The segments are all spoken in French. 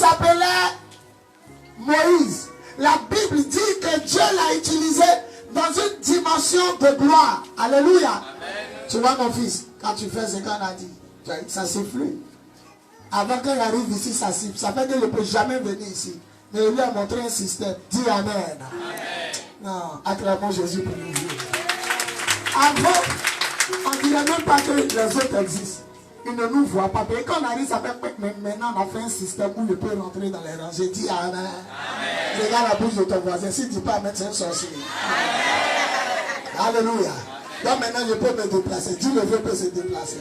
s'appelait Moïse. La Bible dit que Dieu l'a utilisé dans une dimension de gloire. Alléluia. Amen. Tu vois mon fils, quand tu fais ce qu'on a dit, ça siffle. Avant qu'il arrive ici, ça siffle. Ça fait qu'il ne peut jamais venir ici. Mais il lui a montré un système. Dis Amen. Amen. Non, acclamons Jésus pour nous. Avant, on ne dirait même pas que les autres existent. Ils ne nous voient pas. Et quand on arrive, ça fait maintenant on a fait un système où il peut rentrer dans les rangées. Dis Amen. Amen. Regarde la bouche de ton voisin. S'il ne dit pas Amen, c'est un sorcier. Amen. Alléluia. Donc maintenant je peux me déplacer. Dis le Dieu peut se déplacer.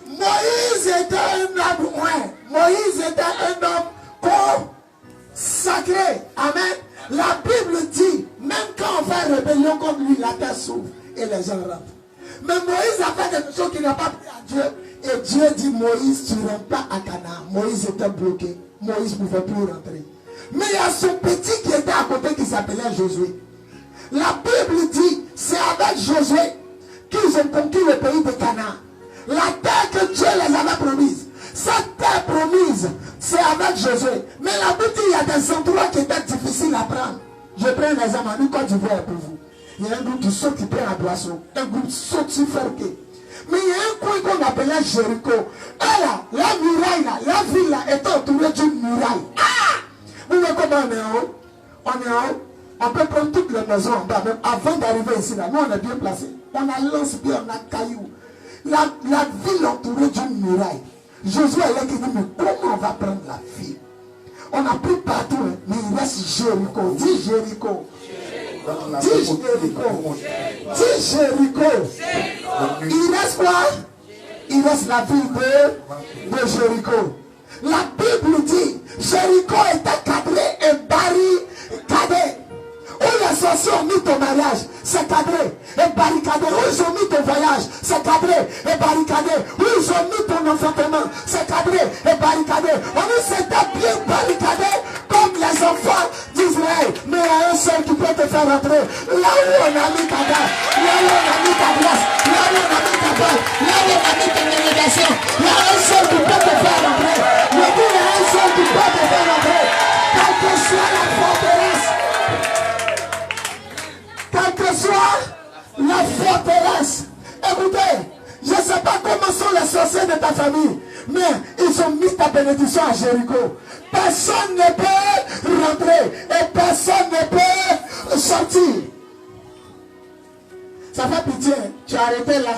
Moïse était un homme loin. Moïse était un homme consacré. Amen. La Bible dit, même quand on fait rébellion contre lui, la terre s'ouvre et les gens rentrent. Mais Moïse a fait quelque chose qu'il n'a pas pris à Dieu. Et Dieu dit, Moïse, tu ne rentres pas à Canaan. Moïse était bloqué. Moïse ne pouvait plus rentrer. Mais il y a son petit qui était à côté qui s'appelait Josué. La Bible dit, c'est avec Josué qu'ils ont conquis le pays de Canaan. La terre que Dieu les avait promise. Cette terre promise, c'est avec Josué. Mais la Bible dit, il y a des endroits qui étaient difficiles à prendre. Je prends l'exemple en Côte d'Ivoire pour vous. Il y a un groupe qui saute qui prend à Boisson. Un groupe saute sur Ferqué. Mais il y a un coin qu'on appelait Jéricho. Et là, la muraille là, la ville là est entourée d'une muraille. Ah! Vous voyez comment on est en haut? On est en haut. On peut prendre toutes les maisons en bas. Même avant d'arriver ici là, nous on est bien placés. On a lance-pierre, on a cailloux. La ville entourée d'une muraille. Josué est là qui dit, mais comment on va prendre la ville? On a pris partout, hein, mais il reste Jéricho. Dis Jéricho. Dis Jéricho. Dis Jéricho. Il reste quoi? Il reste la ville de Jéricho. La Bible dit, Jéricho était cadré et barricadé. Où les sorciers ont mis ton mariage, c'est cadré et barricadé. Où ils ont mis ton voyage, c'est cadré et barricadé. Où ils ont mis ton enfantement, c'est cadré et barricadé. On dit c'était bien barricadé comme les enfants d'Israël. Mais il y a un seul qui peut te faire rentrer. Là où on a mis ta date, là où on a mis ta place, là où on a mis ta balle, là où on a mis ton délégation. Il y a un seul qui peut te faire rentrer. Je dis il y a un seul qui peut te faire rentrer. Quelle que soit la forteresse. Quelle que soit la forteresse. Écoutez, je ne sais pas comment sont les sorciers de ta famille, mais ils ont mis ta bénédiction à Jéricho. Personne ne peut rentrer et personne ne peut sortir. Ça fait pitié, tu as arrêté là.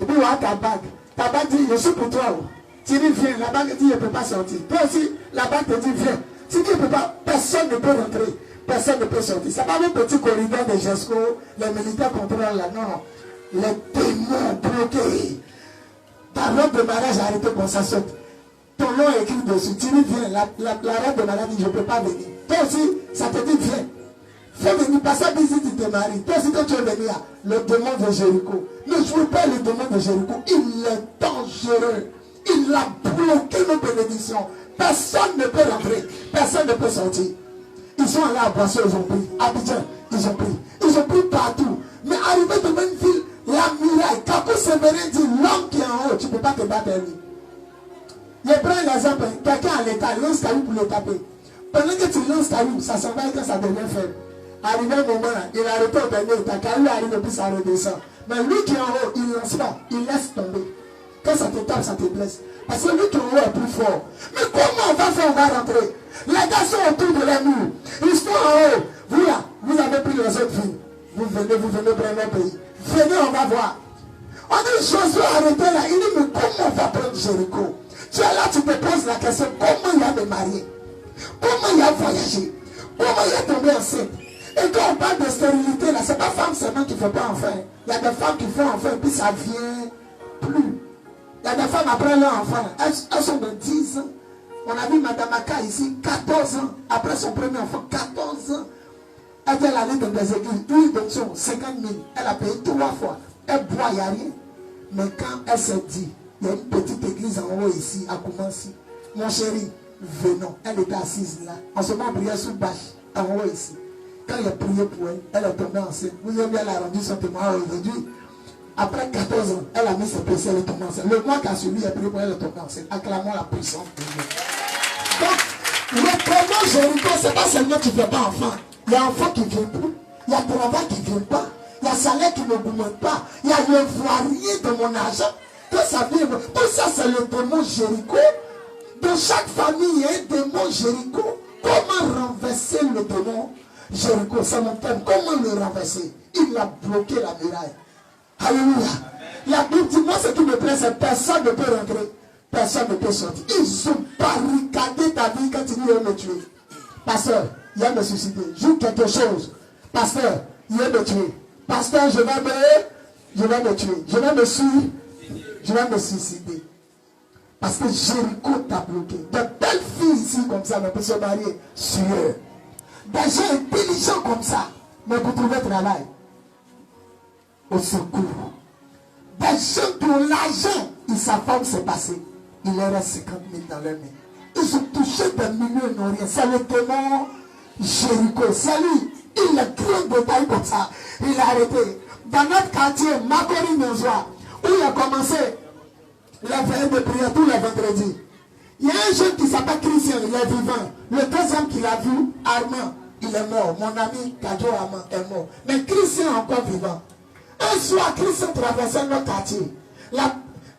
Et puis voilà ta bague. Ta bague dit, je suis pour toi. Tu dis, viens. La bague dit, je ne peux pas sortir. Toi aussi, la bague te dit, viens. Si tu ne peux pas, personne ne peut rentrer. Personne ne peut sortir. C'est pas le petit corridor de Jesco, les militaires contrôlent là. Non. Les démons bloqués. Ta robe de mariage a arrêté pour ça saute. Ton nom est écrit dessus. Tu dis viens. La robe de mariage dit je ne peux pas venir. Toi aussi, ça te dit viens. Fais venir, passe à visite de tes maris. Toi aussi, quand tu es venu là, le démon de Jéricho. Ne jouez pas le démon de Jéricho. Il est dangereux. Il a bloqué nos bénédictions. Personne ne peut rentrer. Personne ne peut sortir. Ils sont allés à Boisson, ils ont pris. Abidjan, ils ont pris. Ils ont pris partout. Mais arrivé dans une ville, la muraille, Kakou Sévérin dit, l'homme qui est en haut, tu ne peux pas te battre avec lui. Je prends l'exemple, quelqu'un à l'état, lance caillou pour le taper. Pendant que tu lances caillou, ça s'en va et que ça devient faible. Arrivé un moment là, il a arrêté au dernier état, caillou arrive et puis ça redescend. Mais lui qui est en haut, il ne lance pas, il laisse tomber. Quand ça te tape, ça te blesse. Parce que lui qui est en haut est plus fort. Mais comment on va faire, on va rentrer? Les gars sont autour de la mur. Ils sont en haut. Vous là, vous avez pris les autres filles. Vous venez prendre notre pays. Venez, on va voir. On dit Josué arrêté là. Il dit, mais comment on va prendre Jéricho? Tu es là, tu te poses la question, comment il a me marié? Comment il a voyagé? Comment il est tombé enceinte? Et quand on parle de stérilité là, c'est pas femme seulement qui ne fait pas enfant. Il y a des femmes qui font enfant et puis ça vient plus. Il y a des femmes après leur enfant. Elles sont de 10 ans. On a vu Madame Aka ici, 14 ans. Après son premier enfant, 14 ans. Elle est allée dans des églises. Une donation, 50 000. Elle a payé 3 fois. Elle boit, il n'y a rien. Mais quand elle s'est dit, il y a une petite église en haut ici, à Koumansi. Mon chéri, venons. Elle était assise là. En ce moment, on priait sous bâche, en haut ici. Quand il a prié pour elle, elle est tombée enceinte. Vous avez bien rendu son témoin aujourd'hui. Après 14 ans, elle a mis ses pieds, elle est tombée enceinte. Le mois qu'a suivi, elle a prié pour elle, elle est tombée enceinte. Acclamons la puissance de Dieu. Donc, le prénom Jéricho, ce n'est pas seulement que tu ne fais pas enfant. Il y a enfants qui ne viennent plus. Il y a travail qui ne vient pas. Il y a salaire qui ne augmente pas. Il y a le voilier de mon argent. Que ça vient. Tout ça, c'est le démon Jéricho. Dans chaque famille, il y a un démon Jéricho. Comment renverser le démon Jéricho? C'est mon thème. Comment le renverser? Il a bloqué la muraille. Alléluia. La Bible dit, moi, ce qui me plaît, c'est personne ne peut rentrer. Personne ne peut sortir. Ils ont barricadé ta vie quand ils veulent me tuer. Pasteur, il va me suicider. Joue quelque chose. Pasteur, il va me tuer. Pasteur, je vais me tuer. Je vais me suicider. Je vais me suicider. Parce que Jéricho t'a bloqué. De belles filles ici comme ça, mais pour se marier sur eux. Des gens intelligents comme ça, mais pour trouver travail. Au secours. Des gens dont l'argent, sa femme s'est passée. Il leur reste 50 000 dans leur main. Ils ont touché des millions et n'ont rien. C'est le démon Jéricho. C'est lui. Il est grand détail comme ça. Il a arrêté. Dans notre quartier, Makori-Nozwa, où il a commencé la veille de prière tous les vendredis. Il y a un jeune qui s'appelle Christian, il est vivant. Le deuxième qu'il a vu, Armand, il est mort. Mon ami Kadjo Armand est mort. Mais Christian est encore vivant. Un soir, Christian traversait notre quartier.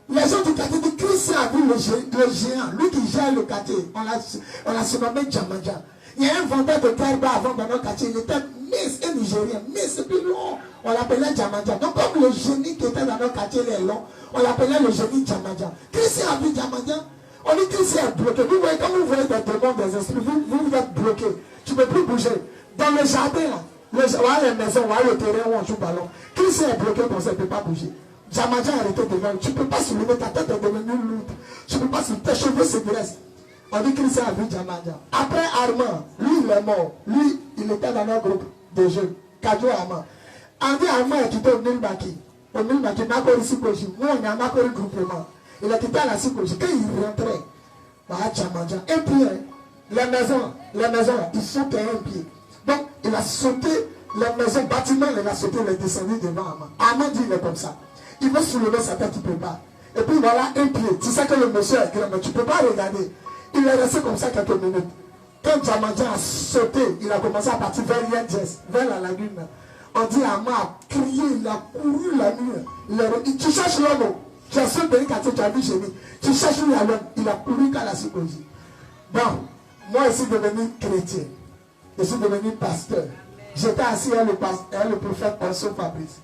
Les gens du quartier disent Christian a vu le géant, lui qui gère le quartier. On l'a surnommé Djamadja. Il y a un vendeur de Garba avant dans notre quartier. Il était Miss et Nigérien. Miss et puis long. On l'appelait Djamadja. Donc comme le génie qui était dans notre quartier est long, on l'appelait le génie Djamadja. Christian a vu Djamadja. On dit Christian est bloqué. Vous voyez, quand vous voyez des démons, des esprits, vous êtes bloqué. Tu ne peux plus bouger. Dans le jardin, là, voilà les maisons, voilà le terrain où on joue ballon. Christian est bloqué comme ça, il ne peut pas bouger. Djamadja a arrêté devant. Tu ne peux pas soulever, ta tête est devenue lourde. Tu ne peux pas soulever, tes cheveux se dressent. On dit Christian a vu Djamadja. Après Armand, lui il est mort. Lui, il était dans notre groupe de jeunes. Kadjo Armand. On dit Armand est quitté au Nilbaki. Au Nilbaki, Makori Sikoji. Nous, on est à Makori groupement. Il a quitté à la Sikoji. Quand il rentrait, à Djamadja, un pied, les maisons, ils sautaient un pied. Donc, il a sauté les maisons, bâtiments, il a sauté, il est descendu devant Armand. Armand dit, il est comme ça. Il veut soulever sa tête, il ne peut pas. Et puis voilà un pied. Tu sais que le monsieur est grand, mais tu ne peux pas regarder. Il est resté comme ça quelques minutes. Quand Djamadja a sauté, il a commencé à partir vers Yendjes, vers la lagune. On dit Armand a crié, il a couru la nuit. Tu cherches l'homme. Tu as ce pays quartier, tu as vu chez lui. Tu cherches lui à l'homme. Il a couru qu'à la psychologie. Bon, moi je suis devenu chrétien. Je suis devenu pasteur. J'étais assis avec le prophète Orso Fabrice.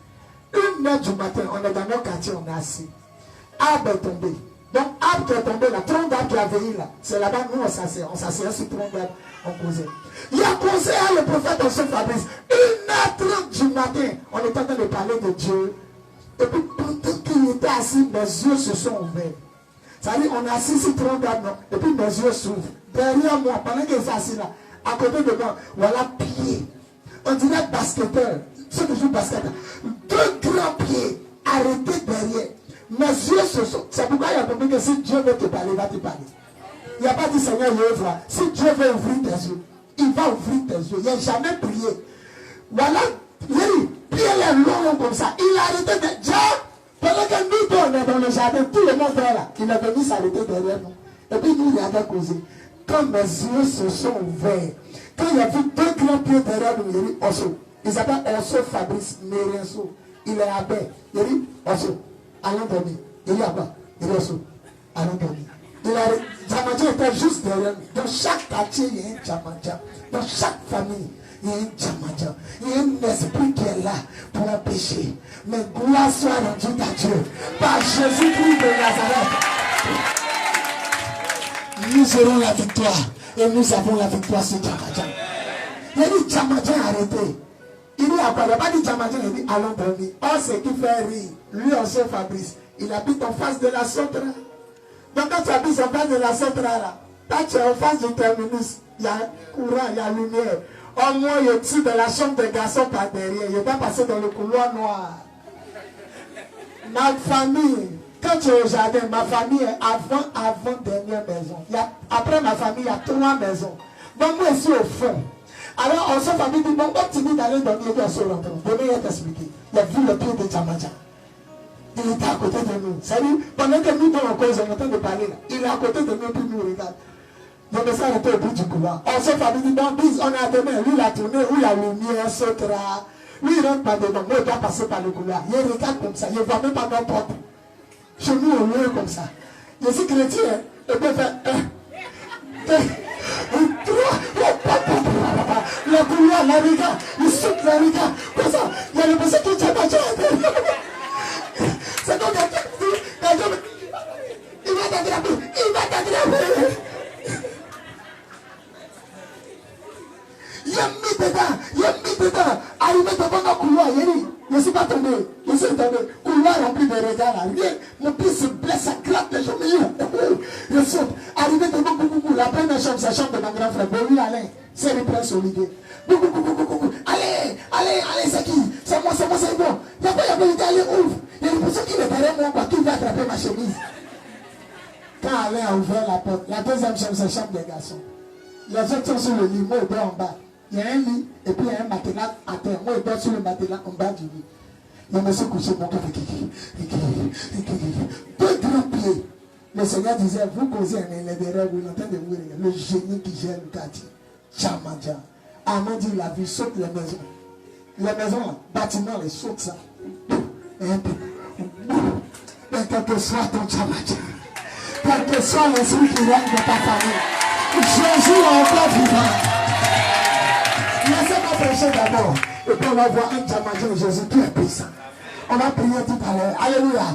1h du matin, on est dans notre quartier, on est assis. Arbre est tombé. Donc, arbre qui est tombé, la tronc d'arbre qui a veillé là, c'est là-bas, nous on s'asseyait sur tronc d'arbre, on causait. Il a causé à le prophète Orso Fabrice. 1h30 du matin, on est en train de parler de Dieu. Et puis, pendant qu'il était assis, mes yeux se sont ouverts. C'est-à-dire, on est assis sur tronc d'arbre, et puis mes yeux s'ouvrent. Derrière moi, pendant qu'il est assis là, à côté de moi, voilà pieds. On dirait basketteur. Ceux qui jouent basket. 2 grands pieds arrêtés derrière. Mes yeux se sont. C'est pourquoi il a compris que si Dieu veut te parler, il va te parler. Il n'y a pas dit Seigneur, je vais voir. Si Dieu veut ouvrir tes yeux, il va ouvrir tes yeux. Il n'a jamais prié. Voilà, les pieds les longs comme ça. Il a arrêté de Dieu. Pendant que nous on est dans le jardin, tout le monde est là. Il est venu s'arrêter derrière nous. Et puis nous, il avait causé. Quand mes yeux se sont ouverts, quand il a vu 2 grands pieds derrière nous, il dit Orso. Il s'appelle Orso Fabrice Mérenso. Il est abbé. Il dit Orso, allons dormir. Il dit Abba. Il dit Orso, allons dormir. Djamadja était juste derrière nous. Dans chaque quartier, il y a un Djamadja. Dans chaque famille, il y a un Djamadja. Il y a un esprit qui est là pour empêcher. Mais gloire soit rendue à Dieu. Par Jésus-Christ de Nazareth. Nous aurons la victoire. Et nous avons la victoire sur Djamadja. Il a dit Djamadja arrêté. Il dit à quoi? Il n'a pas dit Djamadja, il dit allons dormir. Or, ce qui fait rire, lui aussi Fabrice, il habite en face de la Sotra. Donc quand tu habites en face de la Sotra là, quand tu es en face du terminus, il y a courant, il y a lumière. Au moins, il tire de la chambre des garçons par derrière. Il va passer dans le couloir noir. Ma famille, quand tu es au jardin, ma famille est avant-dernière maison. Après ma famille, il y a 3 maisons. Donc moi, je suis au fond. Alors, on s'en famille dit, bon, quand tu dis d'aller dormir, il doit se rentrer. Demain, il va t'expliquer. Il a vu le pied de Djamadja. Il était à côté de nous. C'est-à-dire, pendant que nous, dans la cause, on est en train de parler là. Il est à côté de nous, puis nous regarde. Je me suis arrêté au bout du couloir. On se fait dit, dans 10, on a demain. Lui, il a tourné, où la lumière sautera. Lui, il rentre pas dedans. Moi, il doit passer par le couloir. Il regarde comme ça. Il ne voit même pas nos portes. Chez nous, on est comme ça. Je suis chrétien. Et puis, il fait 1, 2, 3. Le couloir, la regarde. Il saute la regarde. Comme ça. Il y a le monsieur qui tient ma jambe. C'est comme il va t'attraper. Il va t'attraper. Il a mis dedans. Arrivé devant le couloir, je ne suis pas tombé. Je suis tombé. Couloir rempli de regards là. Mon pied se blesse, ça gratte les jambes. Je saute. Arrivé devant la première chambre, c'est la chambre de mon grand frère. Oui, allez. C'est le prince Olivier. Allez, c'est qui? C'est moi, c'est bon. Il y a il dit, allez, ouvre. Il y a une personne qui est derrière moi, qui va attraper ma chemise. Quand Alain a ouvert la porte, la deuxième chambre, c'est la chambre des garçons. Les autres sont sur le lit, moi, je dors en bas. Il y a un lit, et puis il y a un matelas à terre. Moi, je dors sur le matelas en bas du lit. Je me suis couché, mon cœur fait 2 grands pieds. Le Seigneur disait, vous causez un élève, vous l'entendez, vous regardez, le génie qui gère le quartier. Chamadja. Amand dit, la vie saute les maisons. Les maisons, bâtiments, les sautent ça. Mais quel que soit ton Chamadja, quel que soit l'esprit qui règne de ta famille, Jésus est encore vivant. Laissez-moi prêcher d'abord. Et puis on va voir un Chamadja de Jésus qui est puissant. On va prier tout à l'heure. Alléluia.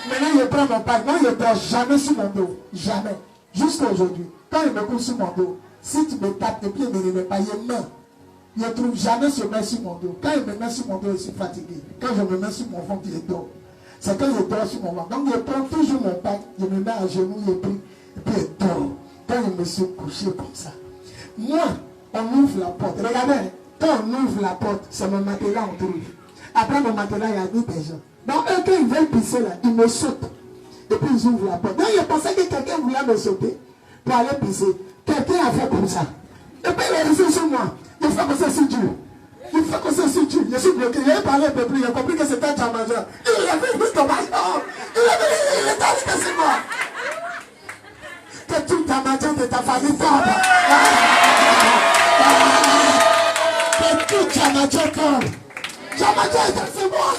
Maintenant, je prends mon pain. Moi, je ne dors jamais sur mon dos. Jamais. Jusqu'à aujourd'hui. Quand il me couche sur mon dos, si tu me tapes les pieds, ne les mets pas, je meurs. Je ne trouve jamais se mettre sur mon dos. Quand il me met sur mon dos, je suis fatigué. Quand je me mets sur mon ventre, je dors. C'est quand je dors sur mon ventre. Donc je prends toujours mon pain, je me mets à genoux, je prie, et puis je dors. Quand je me suis couché comme ça. Moi, on ouvre la porte. Regardez, quand on ouvre la porte, c'est mon matelas, on trouve. Après mon matelas, il y a 8 gens. Donc eux, quand ils veulent pisser là, ils me sautent. Et puis ils ouvrent la porte. Donc je pensais que quelqu'un voulait me sauter pour aller pisser. Quelqu'un a fait comme ça. Et puis il est resté sur moi. Il fait comme ça sur Dieu. Il fait comme ça sur Dieu. Je suis bloqué. Il a parlé un peu plus. Il a compris que c'était un Chamadja. Il a fait une tomation. Il est arrivé sur moi. Que tout Chamadja de ta famille tombe. Que tout Chamadja tombe. Chamadja est sur moi.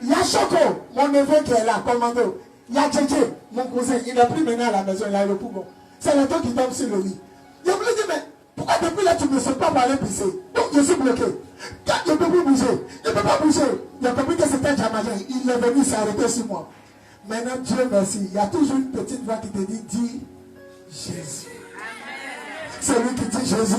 Il y a Choco, mon neveu qui est là, commando. Il y a Tchétché, mon cousin. Il n'est plus maintenant à la maison. Il a le poumon. C'est le temps qui tombe sur le lit. Je voulais dire, mais pourquoi depuis là tu ne me sais pas pour aller pisser? Donc je suis bloqué. Quand je ne peux plus bouger, je ne peux pas bouger. Il a compris que c'était un Chamadja. Il est venu s'arrêter sur moi. Maintenant, Dieu merci. Il y a toujours une petite voix qui te dit, dis Jésus. C'est lui qui dit Jésus.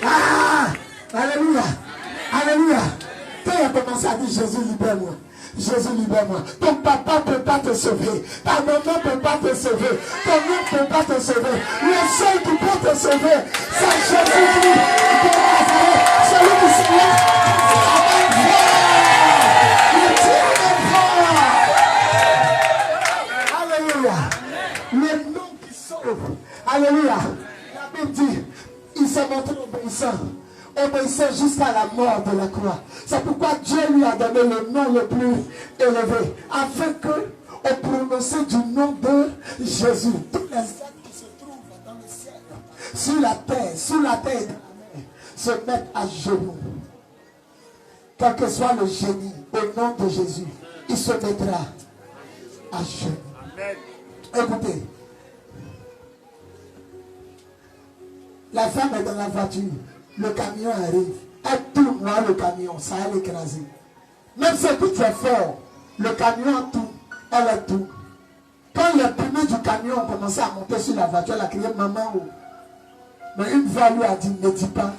Ah! Alléluia. Alléluia. Quand il a commencé à dire Jésus, libère-moi. Jésus, libère-moi. Ton papa ne peut pas te sauver. Ta maman ne peut pas te sauver. Ton oncle ne peut pas te sauver. Le seul qui peut te sauver, c'est Jésus-Christ de Nazareth. Celui qui se lève. Alléluia. Le nom qui sauve. Alléluia. La Bible dit, il s'est montré obéissant jusqu'à la mort de la croix. C'est pourquoi Dieu lui a donné le nom le plus élevé, afin que, au prononcé du nom de Jésus, tous les êtres qui se trouvent dans le ciel, sur la terre, sous la terre, se mettent à genoux. Quel que soit le génie, au nom de Jésus, il se mettra à genoux. Écoutez, la femme est dans la voiture. Le camion arrive. Elle tourne dans le camion. Ça a l'écraser. Même si tout est fort, le camion tourne. Elle est tourne. Quand les pneus du camion ont commencé à monter sur la voiture, elle a crié maman. Oh. Mais une voix lui a dit, ne dis pas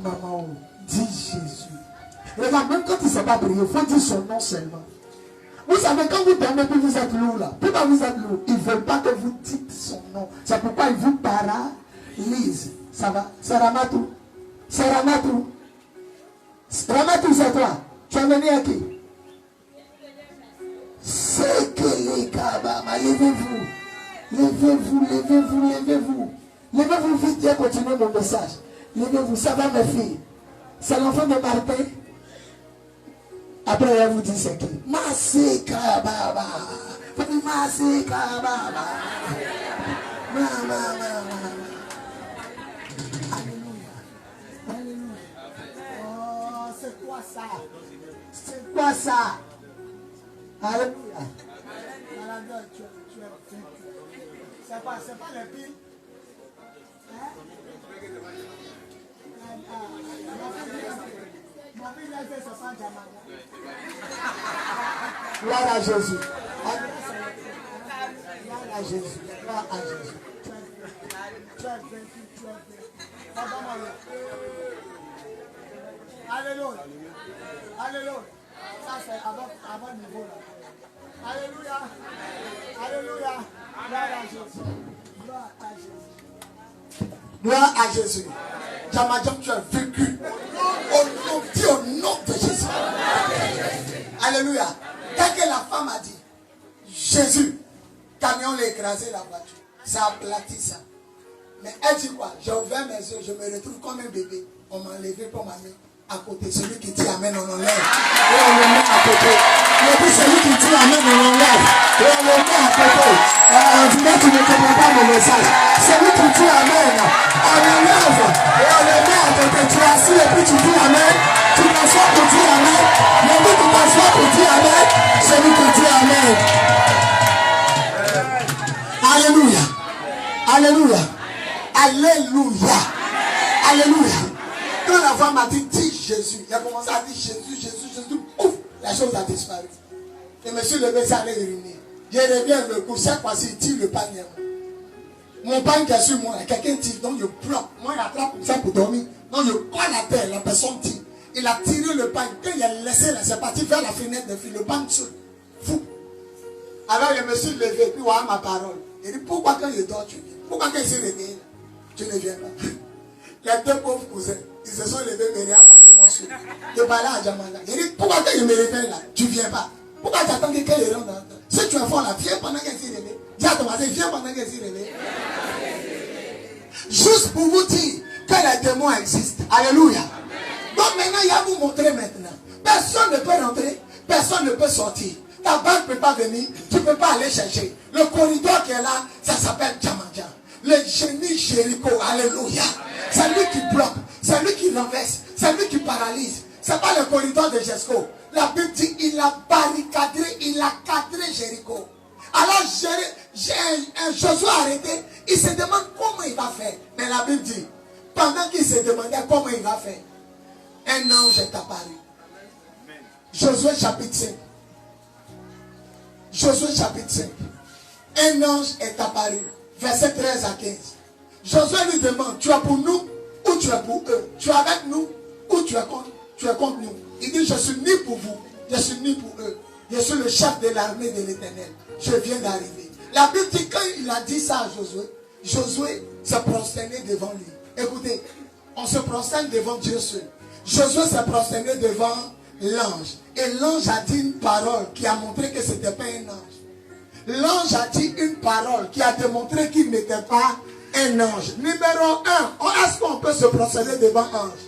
maman. Oh. Dis Jésus. Regarde, même quand il ne sait pas prier, il faut dire son nom seulement. Vous savez, quand vous dormez, puis vous êtes lourd là. Pourquoi vous êtes lourd? Ils ne veulent pas que vous dites son nom. C'est pourquoi ils vous paralysent. Ça va? C'est Ramatou. C'est Ramatou. Ramatou, c'est toi. Tu es venu à qui? C'est que les Kabama. Levez-vous. Levez-vous, levez-vous, levez-vous. Levez-vous vite et continuez mon message. Levez-vous. Ça va, mes filles? C'est l'enfant de Martin. Après, elle vous dit c'est qui? Masika Baba. Masika Baba. Mama. Alléluia. Alléluia. Oh, c'est quoi ça? C'est quoi ça? Alléluia. C'est pas les piles. Gloire à Jésus. Gloire à Jésus. Gloire à Jésus. Alléluia. Alléluia. Ça c'est avant niveau là. Alléluia. Alléluia. Gloire à Jésus. Gloire à Jésus. Gloire à Jésus. Jamadjam, tu as vécu au nom de Jésus. Alléluia. Dès que la femme a dit, Jésus, camion l'a écrasé la voiture. Ça a aplati ça. Mais elle dit quoi? J'ai ouvert mes yeux, je me retrouve comme un bébé. On m'a enlevé pour ma main à côté. Celui qui dit Amen, on enlève. Et on le met à côté. Il dit celui qui dit Amen, on enlève. Et on le met à côté. Dis-moi, tu ne comprends pas mon message. Celui qui dit Amen, on enlève. Et on le met à côté. Tu es assis et puis tu dis Amen. Tu t'assois pour dire Amen. Mais puis tu t'assois pour dire Amen. Celui qui dit Amen. Alléluia. Alléluia. Alléluia. Alléluia. Quand la femme m'a dit Jésus, il a commencé à dire Jésus. Ouf, la chose a disparu. Et monsieur le médecin allait uriner. Je reviens le coup, chaque fois il tire le panier. Mon panier qui est sur moi, quelqu'un tire, donc je bloque. Moi, il attrape comme ça pour dormir. Donc je colle la terre, la personne tire. Il a tiré le panier. Quand il a laissé là, c'est parti vers la fenêtre de fille, le panier seul. Fou. Alors je me suis levé, puis voilà ma parole. Il dit, pourquoi quand je dors, tu viens? Pourquoi quand il s'est réveillé, tu ne viens pas? Les deux pauvres cousins, ils se sont levés, mais rien parlé, mon soeur. Je parlais à Jamanda. Il dit, pourquoi quand je me réveille là, tu ne viens pas? Pourquoi tu attends que quelqu'un rentre dans le temps? Si tu es fort là, viens pendant qu'elle s'est réveillée. Dis à ton voisin, viens pendant qu'elle s'est réveillée. Juste pour vous dire que les démons existent. Alléluia. Donc maintenant, il y a à vous montrer maintenant. Personne ne peut rentrer, personne ne peut sortir. Ta banque ne peut pas venir, tu ne peux pas aller chercher. Le corridor qui est là, ça s'appelle Djamadja. Le génie Jéricho, alléluia. C'est lui qui bloque, c'est lui qui renverse, c'est lui qui paralyse. Ce n'est pas le corridor de Jesco. La Bible dit, il a barricadé, il a cadré Jéricho. Alors Josué a arrêté, il se demande comment il va faire. Mais la Bible dit, pendant qu'il se demandait comment il va faire, un ange est apparu. Josué chapitre 5. Josué chapitre 5. Un ange est apparu. Verset 13 à 15. Josué lui demande, tu es pour nous ou tu es pour eux? Tu es avec nous ou tu es contre nous? Il dit, je suis ni pour vous, je suis ni pour eux. Je suis le chef de l'armée de l'Éternel. Je viens d'arriver. La Bible dit, quand il a dit ça à Josué, Josué s'est prosterné devant lui. Écoutez, on se prosterne devant Dieu seul. Josué s'est prosterné devant l'ange. Et l'ange a dit une parole qui a montré que ce n'était pas un ange. L'ange a dit une parole qui a démontré qu'il n'était pas un ange. Numéro 1, est-ce qu'on peut se prosterner devant un ange?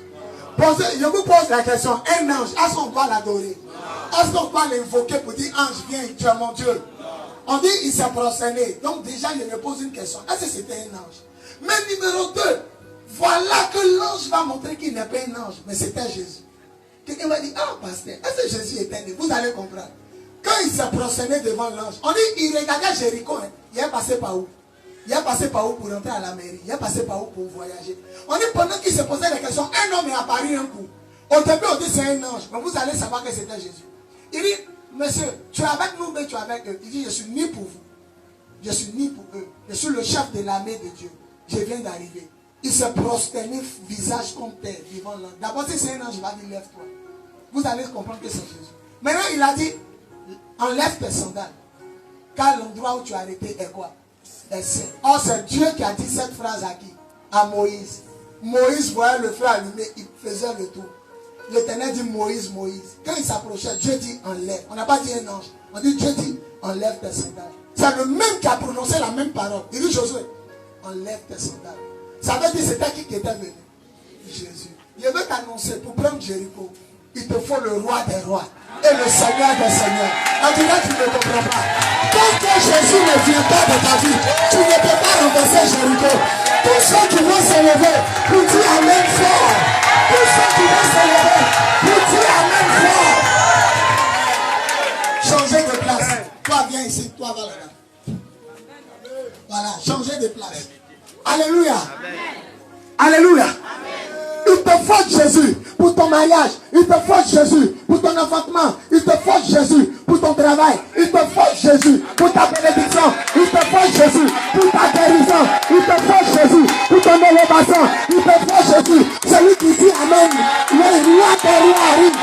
Je vous pose la question, un ange, est-ce qu'on doit l'adorer? Est-ce qu'on doit l'invoquer pour dire, ange, viens, tu es mon Dieu? On dit, il s'est prosterné. Donc déjà, je me pose une question. Est-ce que c'était un ange? Mais numéro 2, voilà que l'ange va montrer qu'il n'est pas un ange, mais c'était Jésus. Quelqu'un va dire, ah, pasteur, est-ce que Jésus était né? Vous allez comprendre. Quand il s'est prosterné devant l'ange, on dit, il regardait Jéricho. Hein. Il est passé par où? Il est passé par où pour rentrer à la mairie? Il est passé par où pour voyager? On dit, pendant qu'il se posait la question, un homme est apparu un coup. Au début, on dit, c'est un ange. Mais vous allez savoir que c'était Jésus. Il dit, monsieur, tu es avec nous, mais tu es avec eux. Il dit, je suis ni pour vous. Je suis ni pour eux. Je suis le chef de l'armée de Dieu. Je viens d'arriver. Il s'est prosterné visage contre terre devant l'ange. D'abord, si c'est un ange, il va dire, lève-toi. Vous allez comprendre que c'est Jésus. Maintenant, il a dit, enlève tes sandales. Car l'endroit où tu as arrêté est quoi? Est saint. Or, c'est Dieu qui a dit cette phrase à qui? À Moïse. Moïse voyait le feu allumé, il faisait le tour. L'Éternel dit Moïse, Moïse. Quand il s'approchait, Dieu dit enlève. On n'a pas dit un ange. On dit Dieu dit enlève tes sandales. C'est le même qui a prononcé la même parole. Il dit Josué, enlève tes sandales. Ça veut dire c'était qui était venu? Jésus. Je veux t'annoncer pour prendre Jéricho. il te faut le roi des rois et le Seigneur des seigneurs. On dirait que tu ne comprends pas. Tant que Jésus ne vient pas de ta vie, tu ne peux pas renverser Jéricho. Tous ceux qui vont se lever pour dire Amen fort. Tous ceux qui vont se lever pour dire Amen fort. Changez de place. Toi viens ici, toi va là-bas. Voilà, changez de place. Alléluia. Alléluia. Il te faut Jésus pour ton mariage. Il te faut Jésus pour ton enfantement. Il te faut Jésus pour ton travail. Il te faut Jésus pour ta bénédiction. Il te faut Jésus pour ta guérison. Il te faut Jésus pour ton élévation. Il te faut Jésus. Celui qui dit Amen. Le roi des rois arrive.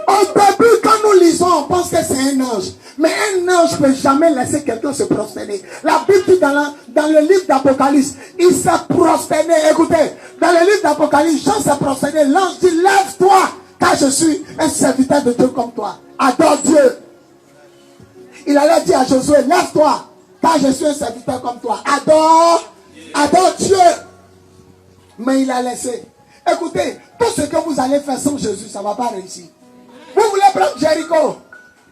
Au début, quand nous lisons, on pense que c'est un ange. Mais un ange ne peut jamais laisser quelqu'un se prosterner. La Bible dit dans le livre d'Apocalypse, il s'est prosterné. Écoutez, dans le livre d'Apocalypse, Jean s'est prosterné. L'ange dit, lève-toi, car je suis un serviteur de Dieu comme toi. Adore Dieu. Il allait dire à Josué, lève-toi, car je suis un serviteur comme toi. Adore Dieu. Mais il a laissé. Écoutez, tout ce que vous allez faire sans Jésus, ça ne va pas réussir. Vous voulez prendre Jéricho?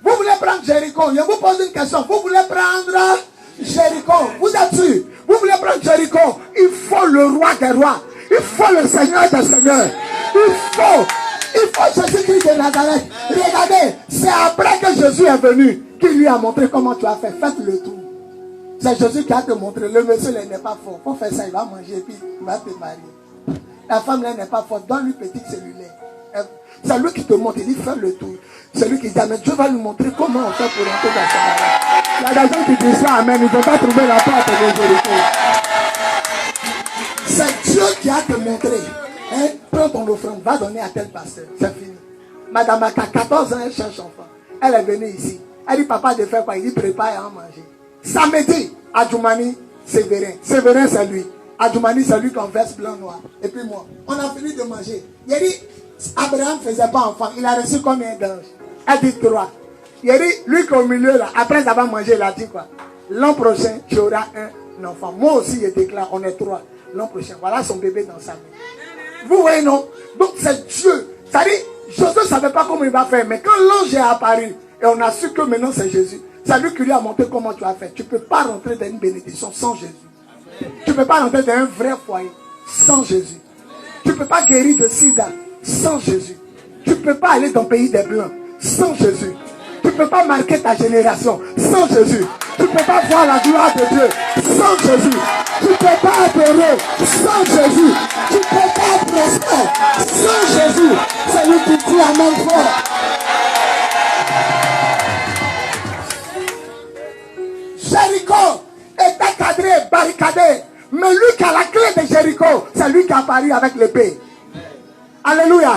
Vous voulez prendre Jéricho? Je vous pose une question. Vous voulez prendre Jéricho? Vous êtes sûr? Vous voulez prendre Jéricho? Il faut le roi des rois. Il faut le Seigneur des seigneurs. Il faut Jésus-Christ de Nazareth. Regardez, c'est après que Jésus est venu qu'il lui a montré comment tu as fait. Faites le tour. C'est Jésus qui a te montré. Le monsieur là n'est pas fort. Il faut faire ça, il va manger et puis il va te marier. La femme là n'est pas forte. Donne-lui petit cellulaire. C'est lui qui te montre, il dit fais le tour. C'est lui qui dit mais Dieu va lui montrer comment on fait pour rentrer dans sa maison. Il y a des gens qui disent ça, amen, ils ne vont pas trouver la porte de Jéricho. C'est Dieu qui a te montré. Hein? Prends ton offrande, va donner à tel pasteur. C'est fini. Madame a 14 ans, elle cherche enfant. Elle est venue ici. Elle dit papa de faire quoi? Il dit prépare à en manger. Samedi, Adjoumani, Sévérin. Sévérin c'est lui. Adjoumani c'est lui qui en veste blanc noir. Et puis moi, on a fini de manger. Il a dit Abraham ne faisait pas enfant. Il a reçu combien d'anges? Elle dit 3. Il a dit, lui qui est au milieu là, après avoir mangé, il a dit quoi? L'an prochain, tu auras un enfant. Moi aussi, je déclare, on est 3. L'an prochain, voilà son bébé dans sa main. Vous voyez, non? Donc c'est Dieu. C'est-à-dire, Josué ne savait pas comment il va faire. Mais quand l'ange est apparu, et on a su que maintenant c'est Jésus, c'est lui qui lui a montré comment tu as fait. Tu ne peux pas rentrer dans une bénédiction sans Jésus. Tu ne peux pas rentrer dans un vrai foyer sans Jésus. Tu ne peux pas guérir de sida sans Jésus. Tu ne peux pas aller dans le pays des Blancs sans Jésus. Tu ne peux pas marquer ta génération sans Jésus. Tu ne peux pas voir la gloire de Dieu sans Jésus. Tu ne peux pas être heureux sans Jésus. Tu ne peux pas être prospère sans Jésus. C'est lui qui dit Amen fort. Jéricho était cadré, barricadé. Mais lui qui a la clé de Jéricho, c'est lui qui a apparu avec l'épée. Alléluia.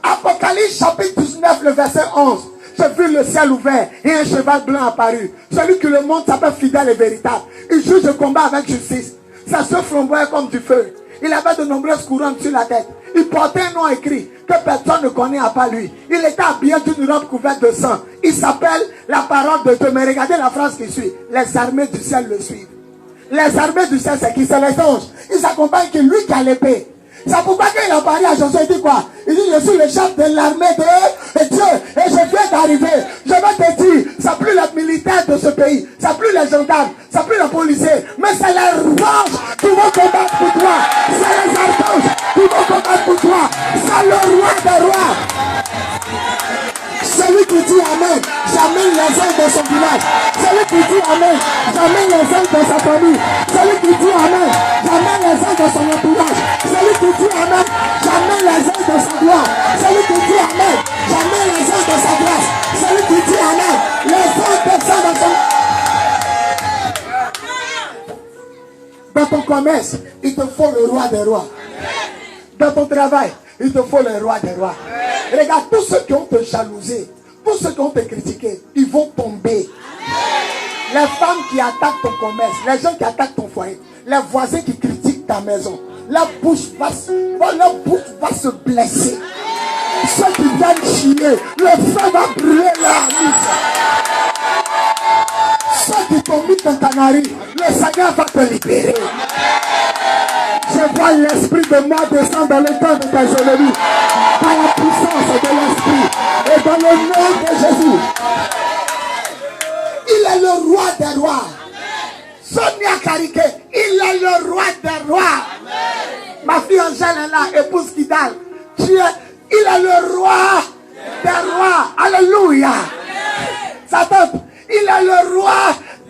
Apocalypse chapitre 19, le verset 11. J'ai vu le ciel ouvert et un cheval blanc apparu. Celui qui le monte s'appelle fidèle et véritable. Il juge le combat avec justice. Sa cheveux flamboyaient comme du feu. Il avait de nombreuses couronnes sur la tête. Il portait un nom écrit que personne ne connaît à part lui. Il était habillé d'une robe couverte de sang. Il s'appelle la parole de Dieu. Mais regardez la phrase qui suit. Les armées du ciel le suivent. Les armées du ciel, c'est qui? C'est les anges. Ils accompagnent qui? Lui qui a l'épée. C'est pourquoi quand il a parlé à Josué, il dit quoi? Il dit, je suis le chef de l'armée de Dieu. Et je viens d'arriver. Je vais te dire, c'est plus les militaires de ce pays. C'est plus les gendarmes. C'est plus les policiers. Mais c'est les anges qui vont combattre pour toi. C'est les archanges qui vont combattre pour toi. C'est le roi des rois. Celui qui dit Amen, j'amène les anges dans son village. Celui qui dit Amen, j'amène les anges dans sa famille. Celui qui dit Amen, j'amène les anges dans son entourage. Celui qui dit Amen, j'amène les anges dans sa gloire. Celui qui dit Amen, j'amène les anges dans sa grâce. Celui qui dit Amen, les anges descendent dans son... Dans ton commerce, il te faut le roi des rois. Dans ton travail, il te faut le roi des rois. Regarde, tous ceux qui ont te jalousé, tous ceux qui ont te critiqué, ils vont tomber. Les femmes qui attaquent ton commerce, les gens qui attaquent ton foyer, les voisins qui critiquent ta maison, leur bouche va se blesser. Ceux qui viennent chier, le feu va brûler leur mise. Ceux qui t'ont mis ton canari, le Seigneur va te libérer. Je vois l'esprit de moi descendre dans le cœur de tes ennemis. Par la puissance de l'esprit. Et dans le nom de Jésus. Il est le roi des rois. Sonia Karike, il est le roi des rois. Ma fille Angèle est là, épouse Kidal. Il est le roi des rois. Alléluia. Ça tombe. Il est le roi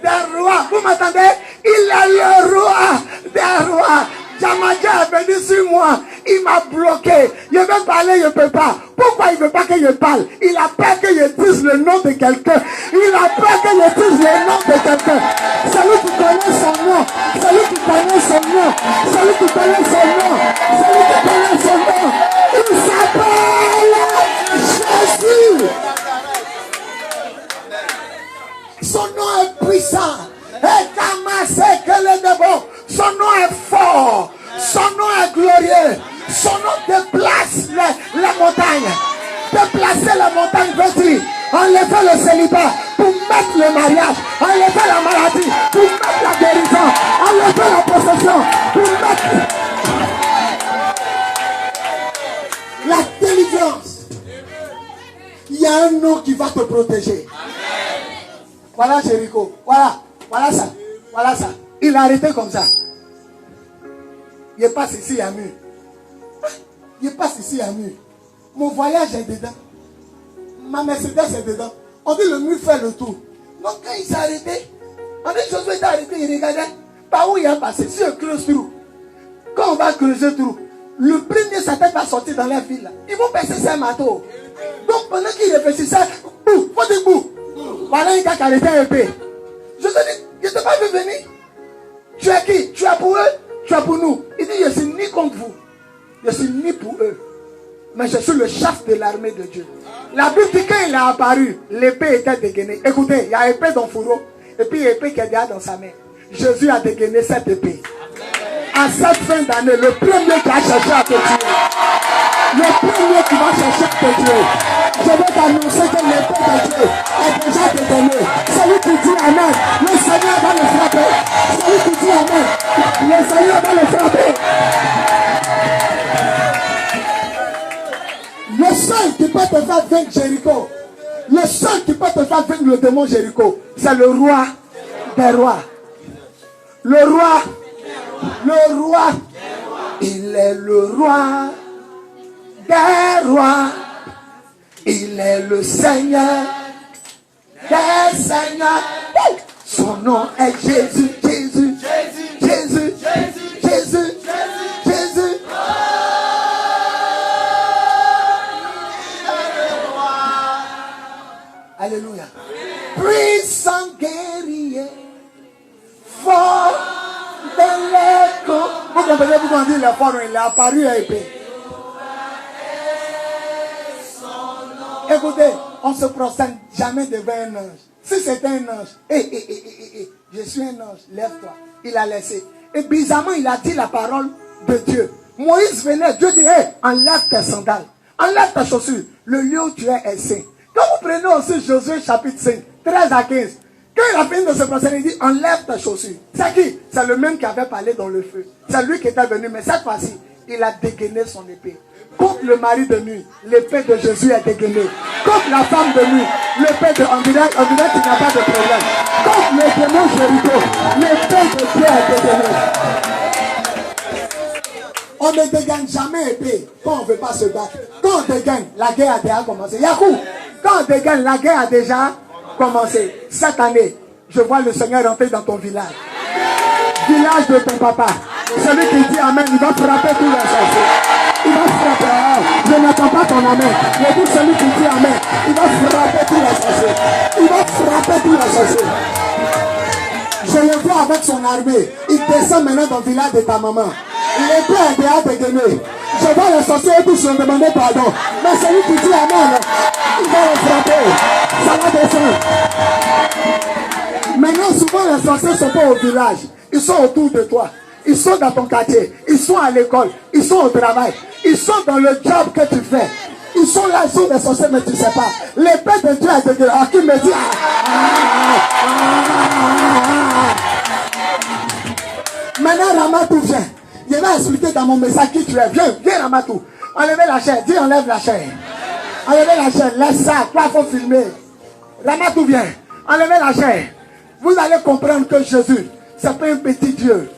des rois. Vous m'entendez? Il est le roi des rois. Jamadja est venu sur moi. Il m'a bloqué. Je veux parler, je ne peux pas. Pourquoi il ne veut pas que je parle? Il a peur que je dise le nom de quelqu'un. Il a peur que je dise le nom de quelqu'un. Celui qui connaît son nom. Celui qui connaît son nom. Celui qui connaît son nom. Celui qui connaît son nom. Il s'appelle Jésus. Son nom est puissant. Son nom est fort. Son nom est glorieux. Son nom déplace les montagnes. Déplacer les montagnes veut dire enlever le célibat pour mettre le mariage. Enlever la maladie pour mettre la guérison. Enlever la possession pour mettre la délivrance. Il y a un nom qui va te protéger. Voilà Jéricho. Voilà ça. Voilà ça. Il a arrêté comme ça. Il passe ici, il y a un mur. Il passe ici, il y a un mur. Mon voyage est dedans. Ma Mercedes est dedans. On dit le mur fait le tour. Donc quand il s'est arrêté, on dit Josué est arrêté, il regardait par où il a passé. Si on creuse trou, quand on va creuser trou, le premier Satan va sortir dans la ville. Ils vont percer ses marteaux. Donc pendant qu'il réfléchissait, bouh, faut dire bouh. Voilà un gars qui a arrêté un épée. Je te dis, je ne t'ai pas vu venir. Tu es qui? Tu es pour eux? Tu es pour nous? Il dit, je suis ni contre vous. Je suis ni pour eux. Mais je suis le chef de l'armée de Dieu. La Bible dit quand il est apparu, l'épée était dégainée. Écoutez, il y a épée dans le fourreau. Et puis il y a épée qui est déjà dans sa main. Jésus a dégainé cette épée. À cette fin d'année, le premier qui a cherché à te tuer. Le premier qui va chercher à te tuer. Je vais t'annoncer que l'épée de Dieu est déjà dégainée. Celui qui dit Amen, le Seigneur va le frapper. Celui qui dit Amen, le Seigneur va le frapper. Le seul qui peut te faire vaincre Jéricho, le seul qui peut te faire vaincre le démon Jéricho, c'est le roi des rois. Le roi, il est le roi des rois. Il est le Seigneur des seigneurs. Son nom est Jésus, Jésus, Jésus, Jésus, Jésus, Jésus, Jésus. Alléluia. Puissant guerrier, fort de l'écho. Vous comprenez pourquoi on dit il est fort, il est apparu à épée. Écoutez, on ne se prosterne jamais devant un ange. Si c'est un ange, je suis un ange, lève-toi. Il a laissé. Et bizarrement, il a dit la parole de Dieu. Moïse venait, Dieu dit, enlève tes sandales, enlève tes chaussures. Le lieu où tu es est saint. Quand vous prenez aussi Josué chapitre 5, 13 à 15, quand il a fini de se prosterner, il dit, enlève tes chaussures. C'est qui? C'est le même qui avait parlé dans le feu. C'est lui qui était venu, mais cette fois-ci, il a dégainé son épée. Contre le mari de nuit, l'épée de Jésus est dégainée. Contre la femme de nuit, l'épée de... On dirait qu'il n'y a pas de problème. Contre le démon Jéricho, l'épée de Dieu est dégainée. On ne dégaine jamais épée quand on ne veut pas se battre. Quand on dégaine, la guerre a déjà commencé. Yakou, quand on dégaine, la guerre a déjà commencé. Cette année, je vois le Seigneur rentrer dans ton village. Village de ton papa. Celui qui dit Amen, il va frapper tous les sorciers. Il va frapper. Je n'attends pas ton Amen. Je dis celui qui dit Amen, il va frapper tous les sorciers. Il va frapper tous les sorciers. Je le vois avec son armée. Il descend maintenant dans le village de ta maman. L'épée est déjà dégainée. Je vois les sorciers et tous ont demandé pardon. Mais celui qui dit Amen, il va le frapper. Ça va descendre. Maintenant, souvent les sorciers ne sont pas au village. Ils sont autour de toi. Ils sont dans ton quartier. Ils sont à l'école. Ils sont au travail. Ils sont dans le job que tu fais. Ils sont là, ils sont des sorciers, mais tu ne sais pas. L'épée de Dieu est dégueulasse. Ah, qui me dit Maintenant, Rama tout vient. Il va vais expliquer dans mon message qui tu es. Viens Ramatou. Enlevez la chair. Dis enlève la chair. Enlevez la chair. Laisse ça. Toi, il faut filmer. Ramatou, viens. Enlevez la chair. Vous allez comprendre que Jésus, c'est pas un petit Dieu.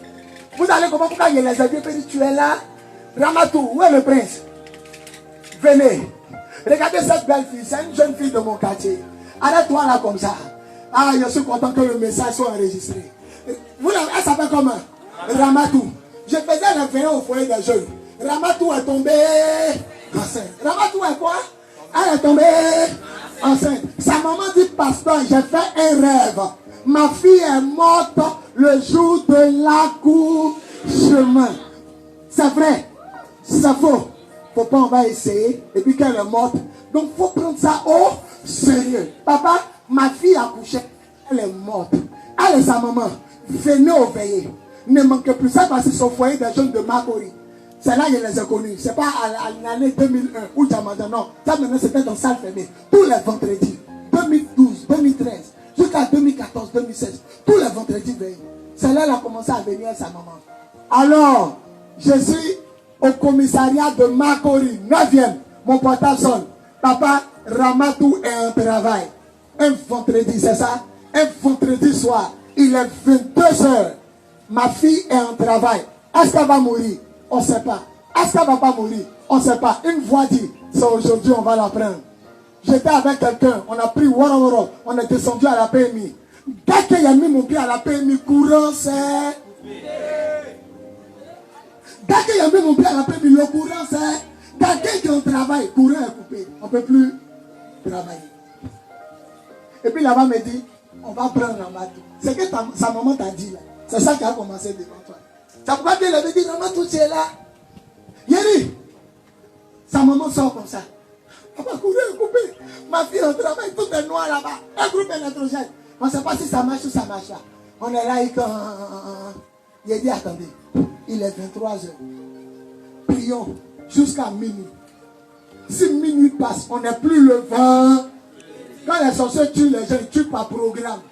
Vous allez comprendre pourquoi il les a dit, tu es là. Ramatou, où est le prince? Venez. Regardez cette belle fille. C'est une jeune fille de mon quartier. Arrête-toi là comme ça. Ah, je suis content que le message soit enregistré. Elle s'appelle comment? Ramatou. Je faisais le réveillon au foyer des jeunes. Ramatou est tombée enceinte. Ramatou est quoi? Elle est tombée enceinte. Sa maman dit, pasteur, j'ai fait un rêve. Ma fille est morte le jour de l'accouchement. C'est vrai. C'est faux. Faut pas, on va essayer. Et puis qu'elle est morte. Donc, faut prendre ça au sérieux. Papa, ma fille a accouché. Elle est morte. Elle et sa maman. Venez au veillé. Ne manquez plus. Ça parce que c'est au foyer des jeunes de Makori. C'est là que je les ai connus. C'est pas à l'année 2001 ou Jamadan. Non. Ça maintenant c'était dans salle fermée. Tous les vendredis. 2012, 2013. Jusqu'à 2014, 2016. Tous les vendredis veillés. C'est là qu'elle a commencé à venir avec sa maman. Alors, je suis au commissariat de Makori, 9e. Mon portable sonne. Papa, Ramatou est en travail. Un vendredi, c'est ça? Un vendredi soir. Il est 22h. Ma fille est en travail. Est-ce qu'elle va mourir? On ne sait pas. Est-ce qu'elle ne va pas mourir? On ne sait pas. Une voix dit, c'est aujourd'hui, on va la prendre. J'étais avec quelqu'un. On a pris Woro. On est descendu à la PMI. Dès qu'il a mis mon pied à la PMI, courant, c'est... Dès qu'il a mis mon pied à la PMI, le courant, c'est... Quelqu'un qui est en travail, courant est coupé. On ne peut plus travailler. Et puis là-bas me dit, on va prendre Ramatou. C'est que sa maman t'a dit là. C'est ça qui a commencé devant toi. Ça pourquoi elle avait dit, Ramatou, tu es là. Yéri, sa maman sort comme ça. Papa, courant est coupé. Ma fille en travail, tout est noir là-bas. Un groupe électrogène. On ne sait pas si ça marche ou ça marche là. On est là, il a dit, attendez, il est 23h. Prions jusqu'à minuit. Si minuit passe, on n'est plus le 20. Quand les sorciers tuent les gens, ils tuent par programme.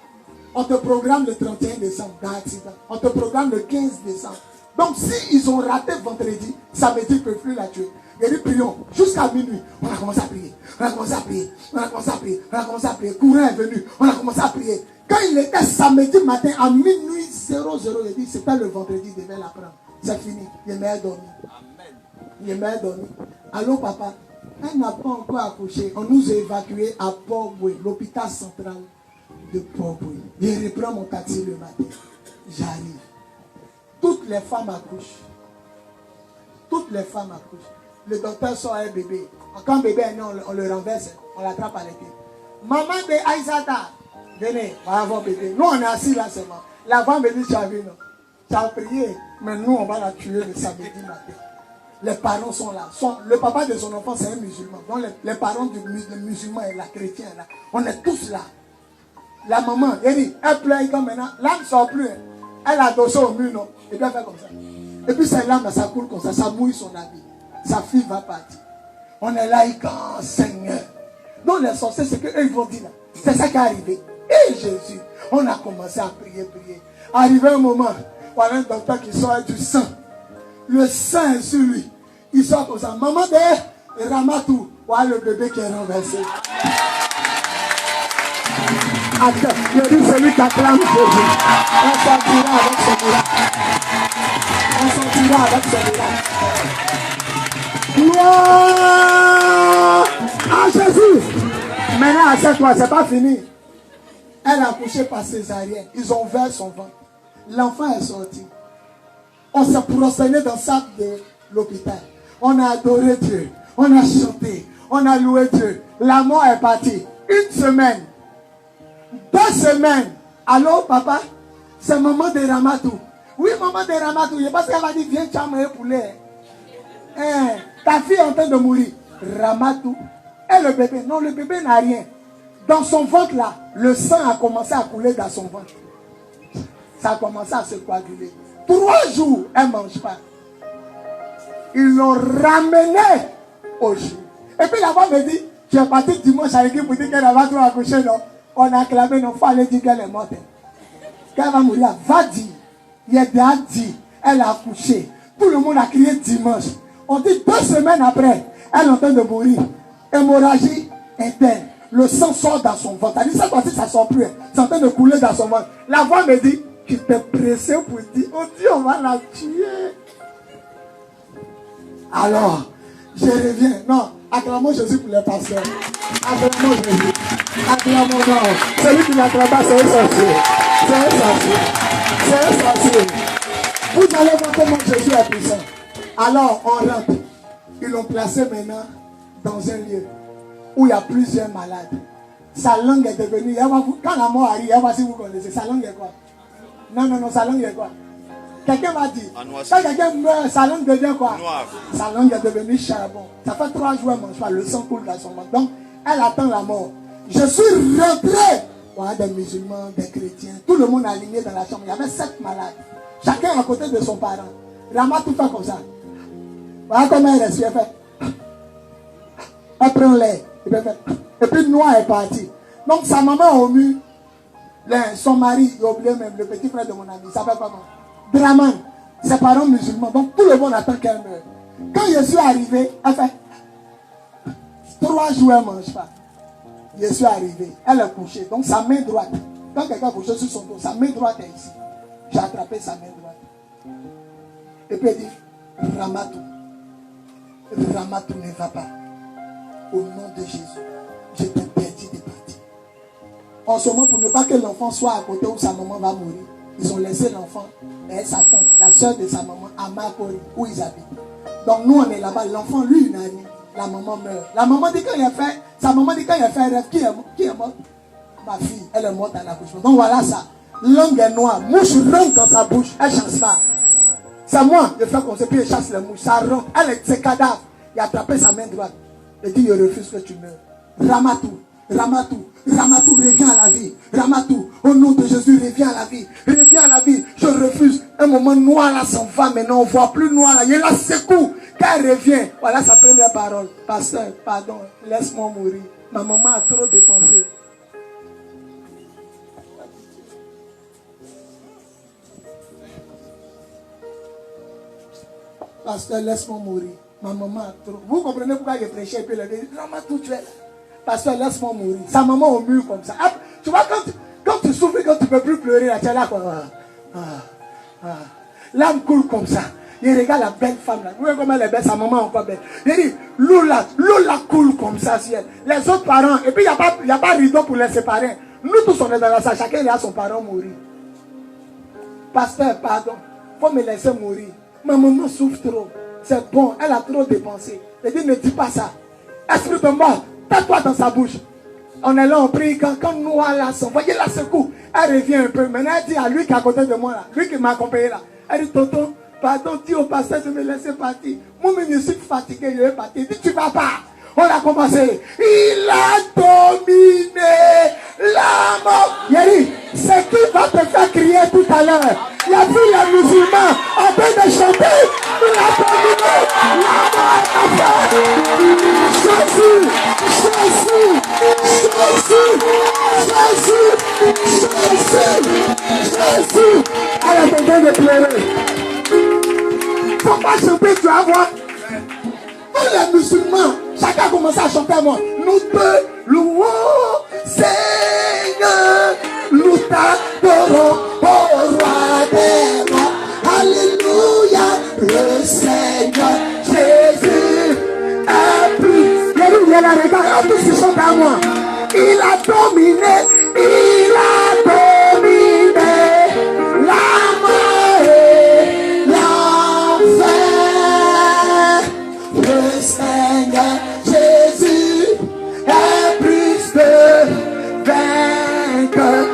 On te programme le 31 décembre d'accident. On te programme le 15 décembre. Donc si ils ont raté vendredi, ça veut dire qu'ils ne peuvent plus la tuer. Il dit prions jusqu'à minuit. On a commencé à prier. On a commencé à prier. On a commencé à prier. On a commencé à prier. Courant est venu. On a commencé à prier. Quand il était samedi matin à minuit 00, il dit c'était le vendredi, il devait la prendre. C'est fini. Il m'a dormi. Il m'a dormi. Allô papa, elle n'a pas encore accouché. On nous a évacués à Port-Boué, l'hôpital central de Port-Boué. Je reprends mon taxi le matin. J'arrive. Toutes les femmes accouchent. Toutes les femmes accouchent. Le docteur sort un bébé. Quand le bébé est né, on le renverse. On l'attrape à les pieds. Maman de Aïsata, venez, on va avoir bébé. Nous, on est assis là seulement. La femme me dit, tu as vu, non? Tu as prié, mais nous, on va la tuer le samedi matin. Les parents sont là. Le papa de son enfant, c'est un musulman. Donc, les parents du musulman et la chrétienne, là. On est tous là. La maman, elle pleure comme maintenant. L'âme ne sort plus. Elle a adossé au mur, non? Et puis elle fait comme ça. Et puis cette lame, ça coule comme ça mouille son habit. Sa fille va partir. On est là, il quand Seigneur. Donc les sorciers, c'est qu'eux, ils vont dire là. C'est ça qui est arrivé. Et Jésus, on a commencé à prier. Arrivé un moment, voilà un docteur qui sort du sang. Le sang est sur lui. Il sort comme ça. Maman de Ramatou. Voilà le bébé qui est renversé. Attends, je dis celui qui acclame Jésus. On sortira avec ce miracle. On sortira avec ce miracle. Gloire à Jésus. Maintenant, assieds-toi, c'est pas fini. Elle a accouché par césarienne. Ils ont ouvert son ventre. L'enfant est sorti. On s'est prosterné dans le sac de l'hôpital. On a adoré Dieu. On a chanté. On a loué Dieu. La mort est partie. Une semaine. 2 semaines. Allô, papa? C'est maman de Ramatou. Oui, maman de Ramatou. Je pense qu'elle va dire, viens, tu as mangé poulet. Ta fille est en train de mourir. Ramatou. Et le bébé? Non, le bébé n'a rien. Dans son ventre là, le sang a commencé à couler dans son ventre. Ça a commencé à se coaguler. 3 jours, elle ne mange pas. Ils l'ont ramené au jour. Et puis la femme me dit, tu es parti dimanche à l'équipe pour dire qu'elle va trop accoucher, non? On a clamé, non, il faut aller dire qu'elle est morte. Quand elle va mourir, va dire. Il a dit, elle a accouché. Tout le monde a crié dimanche. On dit 2 semaines après, elle est en train de mourir. Hémorragie interne. Le sang sort dans son ventre. Elle dit, cette fois-ci, ça ne sort plus. C'est en train de couler dans son ventre. La voix me dit, tu t'es pressé pour dire, on dit, on va la tuer. Alors, je reviens. Non, acclamons Jésus pour les pasteurs. Acclamons Jésus. Acclamons, non. Celui qui n'acclame pas, c'est un sorcier. C'est un sorcier. C'est un sorcier. Vous allez voir comment Jésus est puissant. Alors, on rentre. Ils l'ont placé maintenant dans un lieu où il y a plusieurs malades. Sa langue est devenue... Quand la mort arrive, elle va si vous connaissez. Sa langue est quoi? Non, sa langue est quoi? Quelqu'un m'a dit, quand quelqu'un meurt, sa langue devient quoi? Noir. Sa langue est devenue charbon. Ça fait 3 jours, elle ne mange pas. Le sang coule dans son ventre. Donc, elle attend la mort. Je suis rentré. Voilà, des musulmans, des chrétiens. Tout le monde aligné dans la chambre. Il y avait 7 malades. Chacun à côté de son parent. Rama tout fait comme ça. Voilà comment elle respire. Elle fait. Elle prend l'air. Et puis Noah est parti. Donc sa maman au mur. Son mari, j'ai oublié même, le petit frère de mon ami. Il s'appelle comment? Draman. Ses parents musulmans. Donc tout le monde attend qu'elle meure. Quand je suis arrivé, elle fait 3 jours, elle ne mange pas. Je suis arrivé. Elle est couchée. Donc sa main droite. Quand quelqu'un est couché sur son dos, sa main droite est ici. J'ai attrapé sa main droite. Et puis elle dit, Ramatou. Ramatou ne va pas. Au nom de Jésus, je t'interdis de partir. En ce moment, pour ne pas que l'enfant soit à côté où sa maman va mourir, ils ont laissé l'enfant et sa tante, la soeur de sa maman, à Makori, où ils habitent. Donc nous, on est là-bas. L'enfant, lui, il n'a rien. La maman meurt. La maman dit quand il a fait, sa maman dit quand il a fait un rêve, qui est mort? Ma fille, elle est morte à l'accouchement. Donc voilà ça. Langue est noire. Mouche rentre dans sa bouche. Elle chasse pas. C'est moi, je fais comme ça, puis elle chasse les mouches. Ça rentre. Elle est ses cadavres. Il a attrapé sa main droite. Il dit, je refuse que tu meurs. Ramatou, Ramatou, Ramatou, reviens à la vie. Ramatou, au nom de Jésus, reviens à la vie. Reviens à la vie. Je refuse. Un moment noir là s'en va, maintenant on ne voit plus noir là. Il la secoue. Quand elle revient, voilà sa première parole. Pasteur, pardon, laisse-moi mourir. Ma maman a trop dépensé. Pasteur, laisse-moi mourir. Ma maman a trop. Vous comprenez pourquoi je prêchais et puis elle dit, Ramatou, tu es là. Pasteur, laisse-moi mourir. Sa maman au mur comme ça. Tu vois, quand tu souffres, quand tu ne peux plus pleurer, là, tu es là quoi. L'âme coule comme ça. Il regarde la belle femme là. Vous voyez comment elle est belle, sa maman est encore belle. Il dit, l'eau là coule comme ça, ciel. Les autres parents, et puis il n'y a pas rideau pour les séparer. Nous tous on est dans la salle, chacun il a son parent mourir. Pasteur, pardon, il faut me laisser mourir. Ma maman souffre trop. C'est bon, elle a trop dépensé. Il dit, ne dis pas ça. Esprit de mort, tais-toi dans sa bouche. On est là, on prie. Quand nous là, voyez la secoue. Elle revient un peu. Maintenant, elle dit à lui qui est à côté de moi, là, lui qui m'a accompagné là. Elle dit, tonton, pardon, dis au pasteur de me laisser partir. Moi-même, je suis fatigué, je vais partir. Il dit, tu ne vas pas. On a commencé. Il a dominé la mort. Yeri, c'est qui va te faire crier tout à l'heure. Il a vu les musulmans en train de chanter. Il a dominé la mort. Jésus, Jésus, Jésus, Jésus, Jésus. Elle est en train de pleurer. Faut pas chanter, tu vas voir. Tous les musulmans, chacun a commencé à chanter à moi. Nous te louons, Seigneur. Nous t'adorons, ô roi des rois. Alléluia, le Seigneur Jésus est plus. Il a regardé, tous ils chantent à moi. Il a dominé, il a dominé la mort et l'enfer. Le Seigneur Jésus est plus que vainqueur.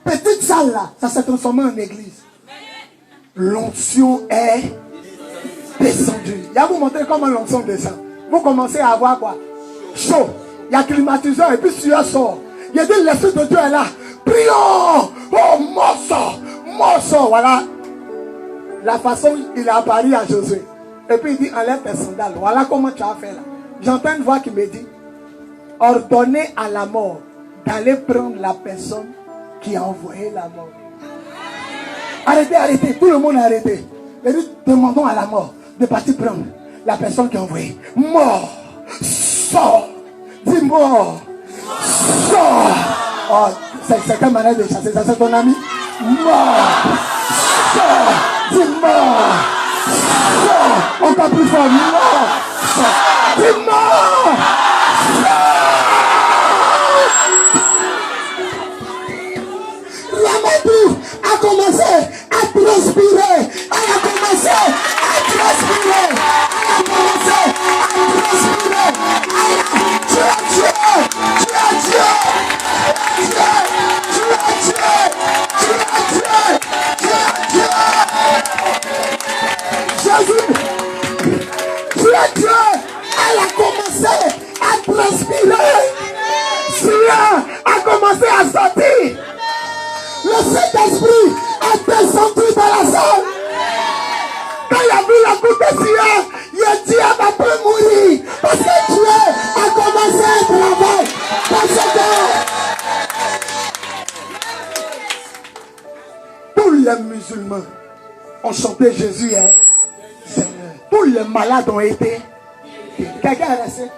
Petite salle là, ça s'est transformé en église. L'onction est descendue. Il va vous montrer comment l'onction descend. Vous commencez à avoir quoi? Chaud. Il y a climatiseur et puis sueur sort. Il a dit l'esprit de Dieu est là. Prions. Oh, morceau. Voilà. La façon il a apparu à Josué. Et puis il dit enlève tes sandales. Voilà comment tu as fait là. J'entends une voix qui me dit ordonnez à la mort d'aller prendre la personne qui a envoyé la mort. Arrêtez, arrêtez. Tout le monde a arrêté. Et nous demandons à la mort de partir prendre la personne qui a envoyé. Mort. Sors. Dis mort. Sors. Oh, c'est quelle manière de chasser ça? C'est ton ami? Mort. Sors. Dis mort. Sors. Encore plus fort. Mort. Sors. Dis mort. Ramadou a commencé à transpirer. Elle a commencé à transpirer. Elle a commencé à transpirer. Tu as Dieu. Tu as Dieu. Tu as Dieu. Tu as Dieu. Tu as Dieu. Jésus. Tu as Dieu. Elle a commencé à transpirer. Cela a commencé à sortir. Le Saint-Esprit est descendu dans la salle. Quand il a vu la goutte de sueur, il a dit elle va pas mourir. Parce que Dieu a commencé un travail. Parce que tous les musulmans ont chanté Jésus est Seigneur. Tous les malades ont été. Quelqu'un est resté.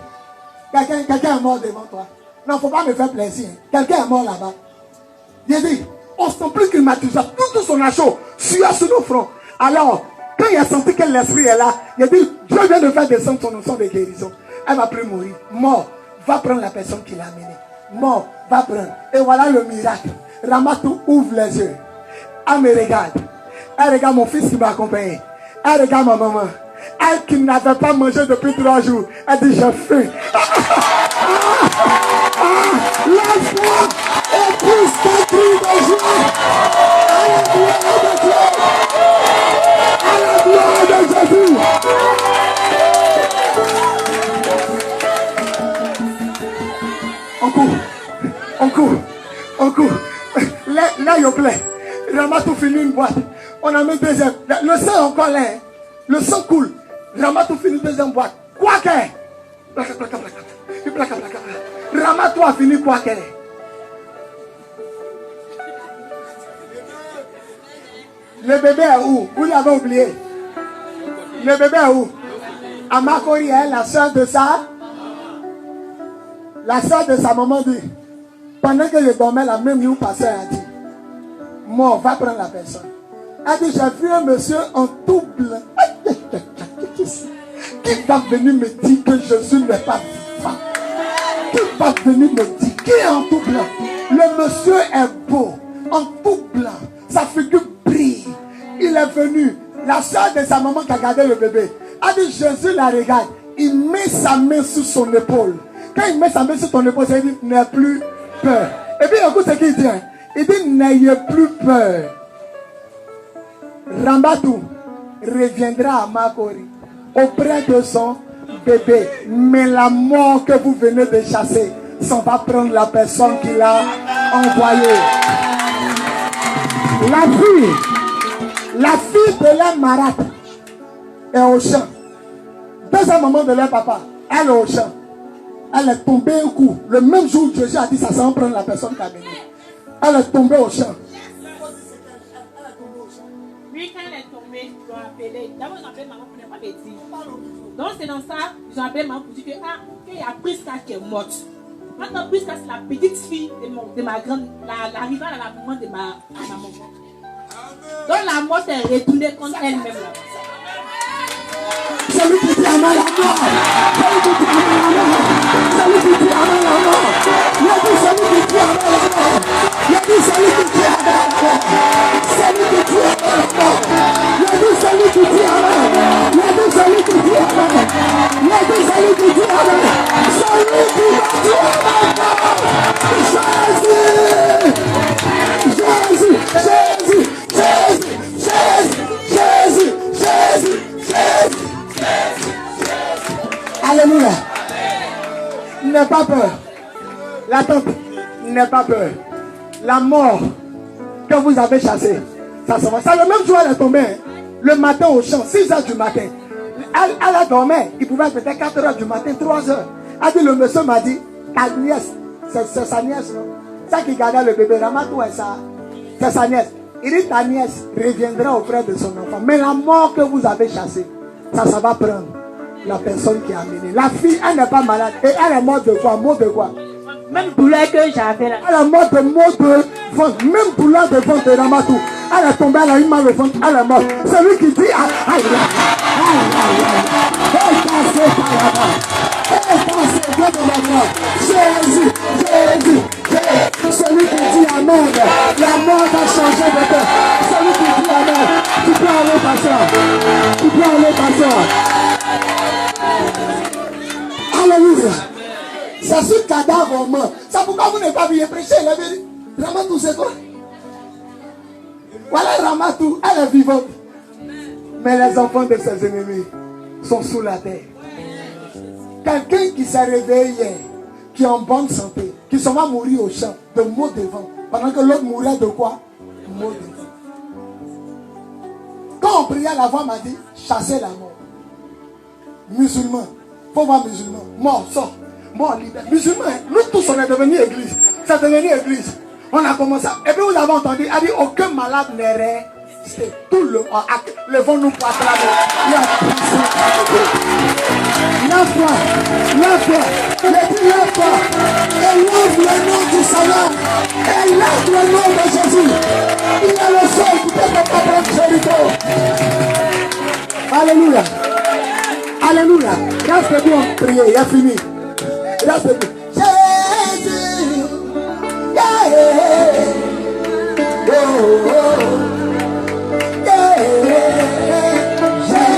Quelqu'un est mort devant toi. Non, il ne faut pas me faire plaisir. Quelqu'un est mort là-bas. Il a dit, on sent plus qu'il m'a touché. Tout son chaud, sueur sur nos fronts. Alors, quand il a senti que l'esprit est là, il a dit, Dieu vient de faire descendre son onction de guérison. Elle ne va plus mourir. Mort, va prendre la personne qui l'a amenée. Mort, va prendre. Et voilà le miracle. Ramatou ouvre les yeux. Elle me regarde. Elle regarde mon fils qui m'a accompagné. Elle regarde ma maman. Elle qui n'avait pas mangé depuis 3 jours. Elle dit, j'ai faim. La foi est plus qu'un cri de joie. À la gloire de Dieu. À la gloire de Jésus. On court. Là, il plaît. Ramatou finit une boîte. On a mis deuxième. Le sang est encore là. Le sang coule. Ramatou finit deuxième boîte. Quoi qu'est? Ramatou a fini quoi qu'elle est. Le bébé est où? Vous l'avez oublié. Le bébé est où? Amakori est la soeur de sa. La soeur de sa maman dit. Pendant que je dormais, la même nuit, pasteur a dit. Moi, va prendre la personne. Elle a dit, j'ai vu un monsieur en tout blanc. Qui va venir me dire que Jésus n'est pas vivant? Qui va venir me dire? Qui est en tout blanc? Le monsieur est beau, en tout blanc. Sa figure brille. Il est venu. La soeur de sa maman qui a gardé le bébé a dit, Jésus la regarde. Il met sa main sur son épaule. Quand il met sa main sur ton épaule, il dit, n'aie plus peur. Et puis écoute ce qu'il dit. Il dit, n'ayez plus peur. Rambatou reviendra à Makori auprès de son bébé. Mais la mort que vous venez de chasser, ça va prendre la personne qui l'a envoyée. La fille de leur marade est au champ. Deuxième maman de leur papa, elle est au champ. Elle est tombée un coup. Le même jour, Jésus a dit, ça va prendre la personne qui a venu. Elle est tombée au champ. Oui, quand elle est tombée, ils l'ont appelé. D'abord, ils ont appelé maman pour ne pas le dire. Donc, c'est dans ça, ils ont appelé maman pour dire que, qu'il y a Prisca qui est morte. Maintenant, Prisca, c'est la petite fille de ma grande, la rivale à la maman de ma maman. Donc, la mort est retournée contre elle-même. Celui qui dit Amen la mort. Celui qui dit Amen la mort. Celui qui dit Amen la mort. Il a dit celui qui dit Amen la mort. Il a dit celui qui dit Amen la mort. Celui qui dit Amen la mort. Il a dit celui qui dit Amen. Il a dit celui qui dit Amen. Il a dit celui qui dit Amen. Celui qui dit Amen. Jésus. Jésus. Jésus. Jésus. Jésus. Jésus. Alléluia. N'aie pas peur. La tante, n'aie pas peur. La mort que vous avez chassée, ça se va. Ça, le même jour, elle est tombée. Le matin au champ, 6h du matin. Elle a dormi. Il pouvait être peut-être 4h du matin, 3h. Elle dit, le monsieur m'a dit, ta nièce, c'est sa nièce, non? Ça qui gardait le bébé, Ramatou et ça, c'est sa nièce. Il dit ta nièce reviendra auprès de son enfant. Mais la mort que vous avez chassée, ça va prendre la personne qui a amené. La fille, elle n'est pas malade. Et elle est morte de quoi? Mort de quoi? Même douleur que j'avais là. Elle est morte de ventre. Même douleur de ventre de Ramatou. Elle est tombée, elle a eu mal au ventre. Elle est morte. Celui qui dit aïe, aïe, aïe, Jésus, Jésus, celui qui dit amen, la mort a changé de temps. Celui qui dit amen, tu peux aller passer. Tu peux aller passer. Alléluia. C'est ce cadavre mort. C'est pourquoi vous n'avez pas bien prêché. Ramatou, c'est quoi? Voilà Ramatou, elle est vivante. Mais les enfants de ses ennemis sont sous la terre. Quelqu'un qui s'est réveillé hier, qui est en bonne santé, qui s'en va mourir au champ de maux de vent, pendant que l'autre mourait de quoi? Maux de vent. Quand on priait, la voix m'a dit, chassez la mort. Musulman, il faut voir musulman. Mort, sort. Mort, libère. Musulman, nous tous on est devenus église. C'est devenu église. On a commencé. Et puis vous avez entendu, elle dit, aucun malade n'est resté. Tout le vent nous proclame. Lève-toi, lève-toi, lève-toi, élève le nom du Seigneur, élève le nom de Jésus. Il est le seul qui peut te prendre Jéricho. Alléluia, alléluia. Reste bien prier, il a fini. Reste bien. Jésus, yeah, oh, oh, yeah, Jésus.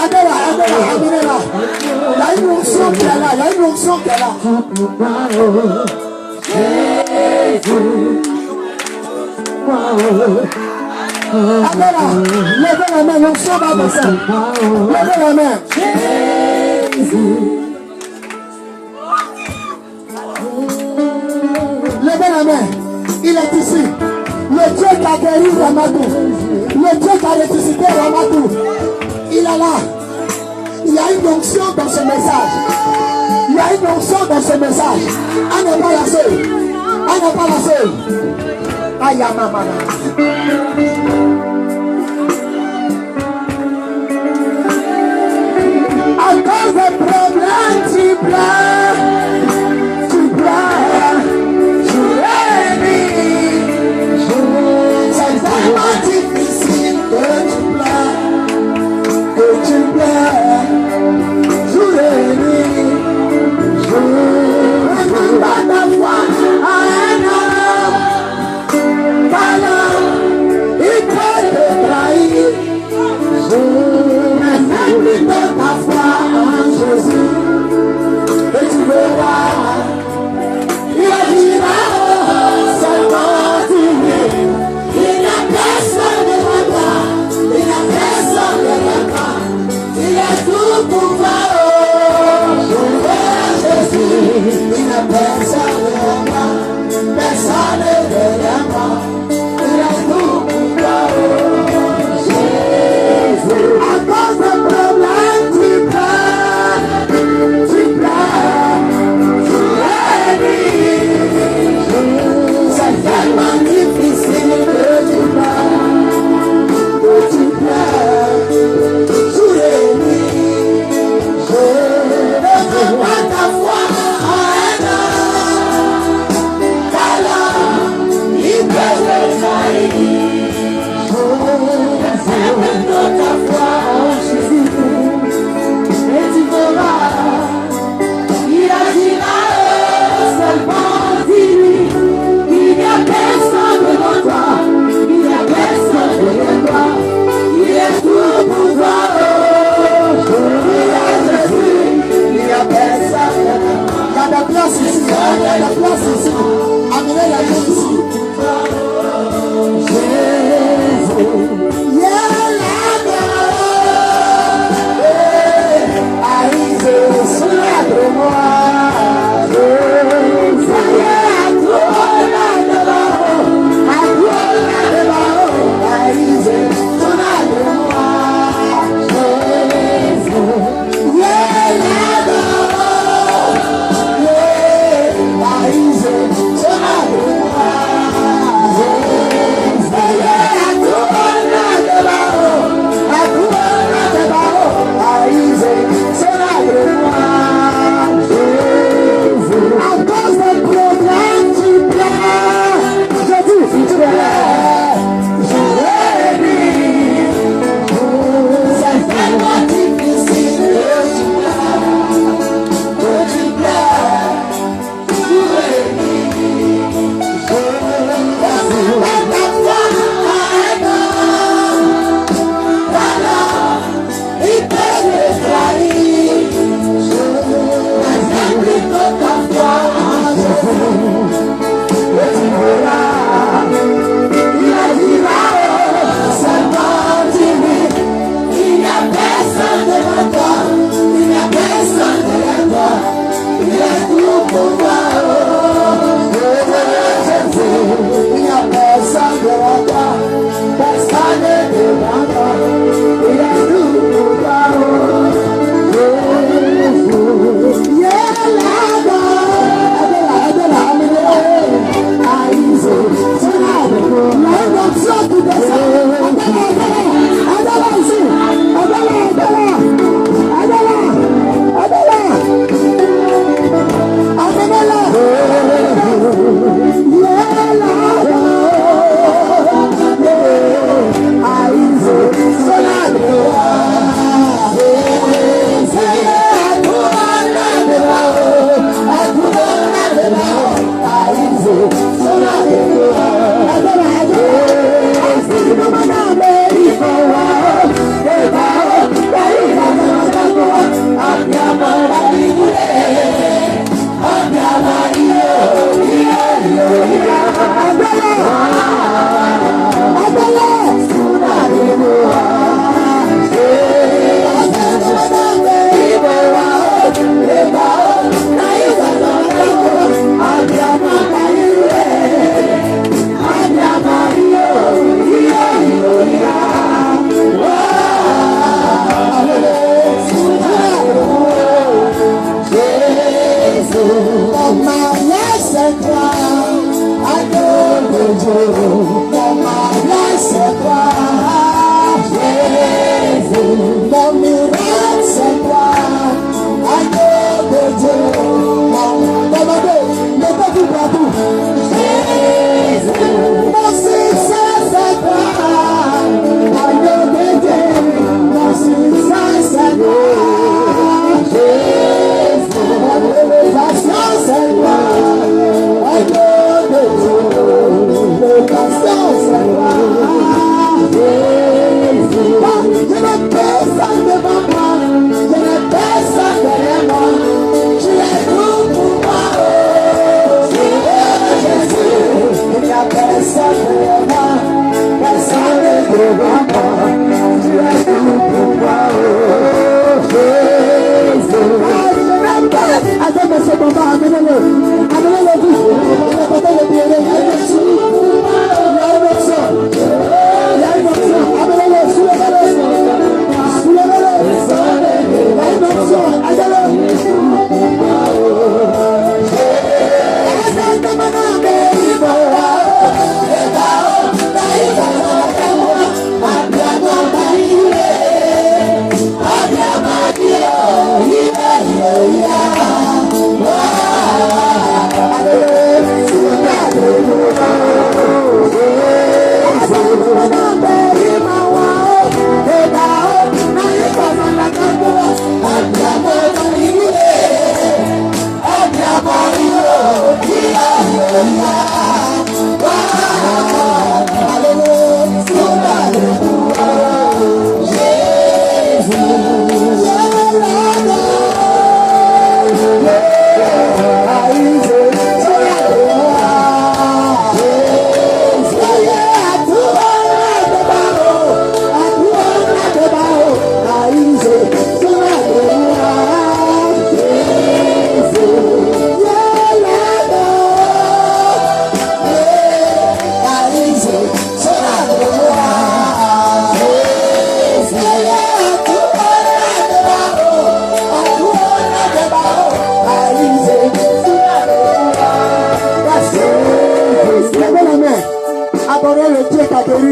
Aidez-la, amenez-la. Il y a une onction qui est là, il y a une onction qui est là. Aidez-la, levez la main, l'onction va descendre. Levez la main. Levez la main. Il est ici. Le Dieu qui a guéri Ramatou. Le Dieu qui a ressuscité Ramatou. Il est là. Il y a une onction dans ce message. Il y a une onction dans ce message. Elle n'est pas la seule. Elle n'est pas la seule. Aïe, maman. À cause des problèmes, tu pleures. Tu pleures. C'est tellement difficile que tu pleures. Que tu pleures. Jour et nuit. Je ne pas ta foi à un homme. Pas l'homme, il peut te trahir. Mais mets plutôt ta foi en Jésus. Et tu verras. Il agira seulement tu. Il n'y a personne de toi. Il n'y a personne de toi. Il est tout pouvoir. Jésus, il n'y a personne de moi. Personne de moi. Il est tout pouvoir. Jésus, à cause de problèmes, tu pleures. Tu pleures. C'est tellement difficile que tu pleures, jour et nuit. Je ne veux pas ta foi en un homme, car l'homme, il peut te trahir. Je veux ta foi en Jésus, et tu verras, il agira seulement dis-lui. Il n'y a personne devant toi, il n'y a personne devant toi, il est tout pouvoir. Il y a Jésus, il n'y a personne devant toi. Il y a de la place ici, il y a de la place ici. Amenez la main ici.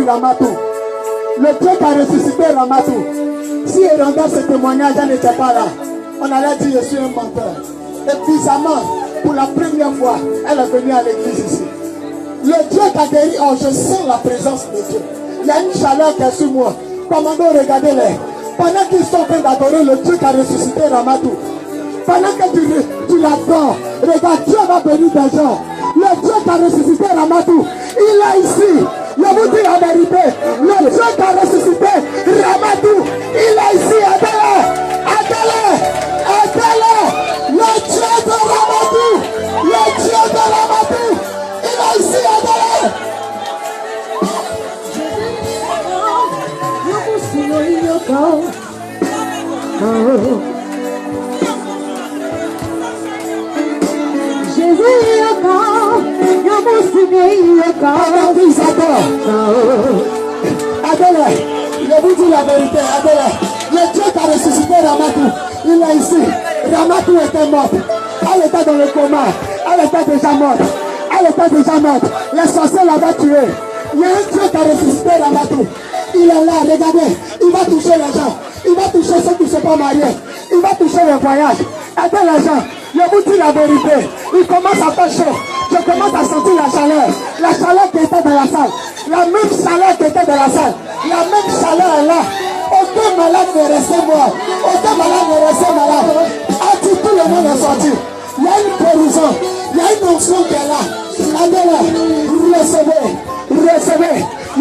sur Ramatou. Le Dieu qui a ressuscité Ramatou. Si il rendait ce témoignage, elle n'était pas là. On allait dire je suis un menteur. Et bizarrement, pour la première fois, elle est venue à l'église ici. Le Dieu qui a guéri, oh, je sens la présence de Dieu. Il y a une chaleur qui est sur moi. Commandons, regardez-les. Pendant qu'ils sont en train d'adorer le Dieu qui a ressuscité Ramatou, pendant que tu l'adores, regarde, Dieu va bénir des gens. Le Dieu qui a ressuscité Ramatou, il est ici. Je vous dis la vérité. Le Dieu qui a ressuscité Ramatou, il est ici. Aidez-le. Aidez-le. Aidez-le. Le Dieu de Ramatou. Le Dieu de Ramatou. Il est ici. Aidez-le. Jésus encore, Adèle, je vous dis la vérité, Adèle, le Dieu qui a ressuscité Ramatou, il est ici. Ramatou était morte, elle était dans le coma, elle était déjà morte, elle était déjà morte, les sorciers l'avaient tuée. Il y a un Dieu qui a ressuscité Ramatou, il est là, regardez, il va toucher les gens, il va toucher ceux qui ne sont pas mariés, il va toucher les voyages, aidez les gens. Je vous dis la vérité, il commence à faire chaud. Je commence à sentir la chaleur qui était dans la salle, la même chaleur qui était dans la salle, la même chaleur est là. Aucun malade ne restait mort, aucun malade ne restait malade. Tout le monde est sorti. Il y a une guérison, il y a une onction qui est là. Allez-le, recevez. Je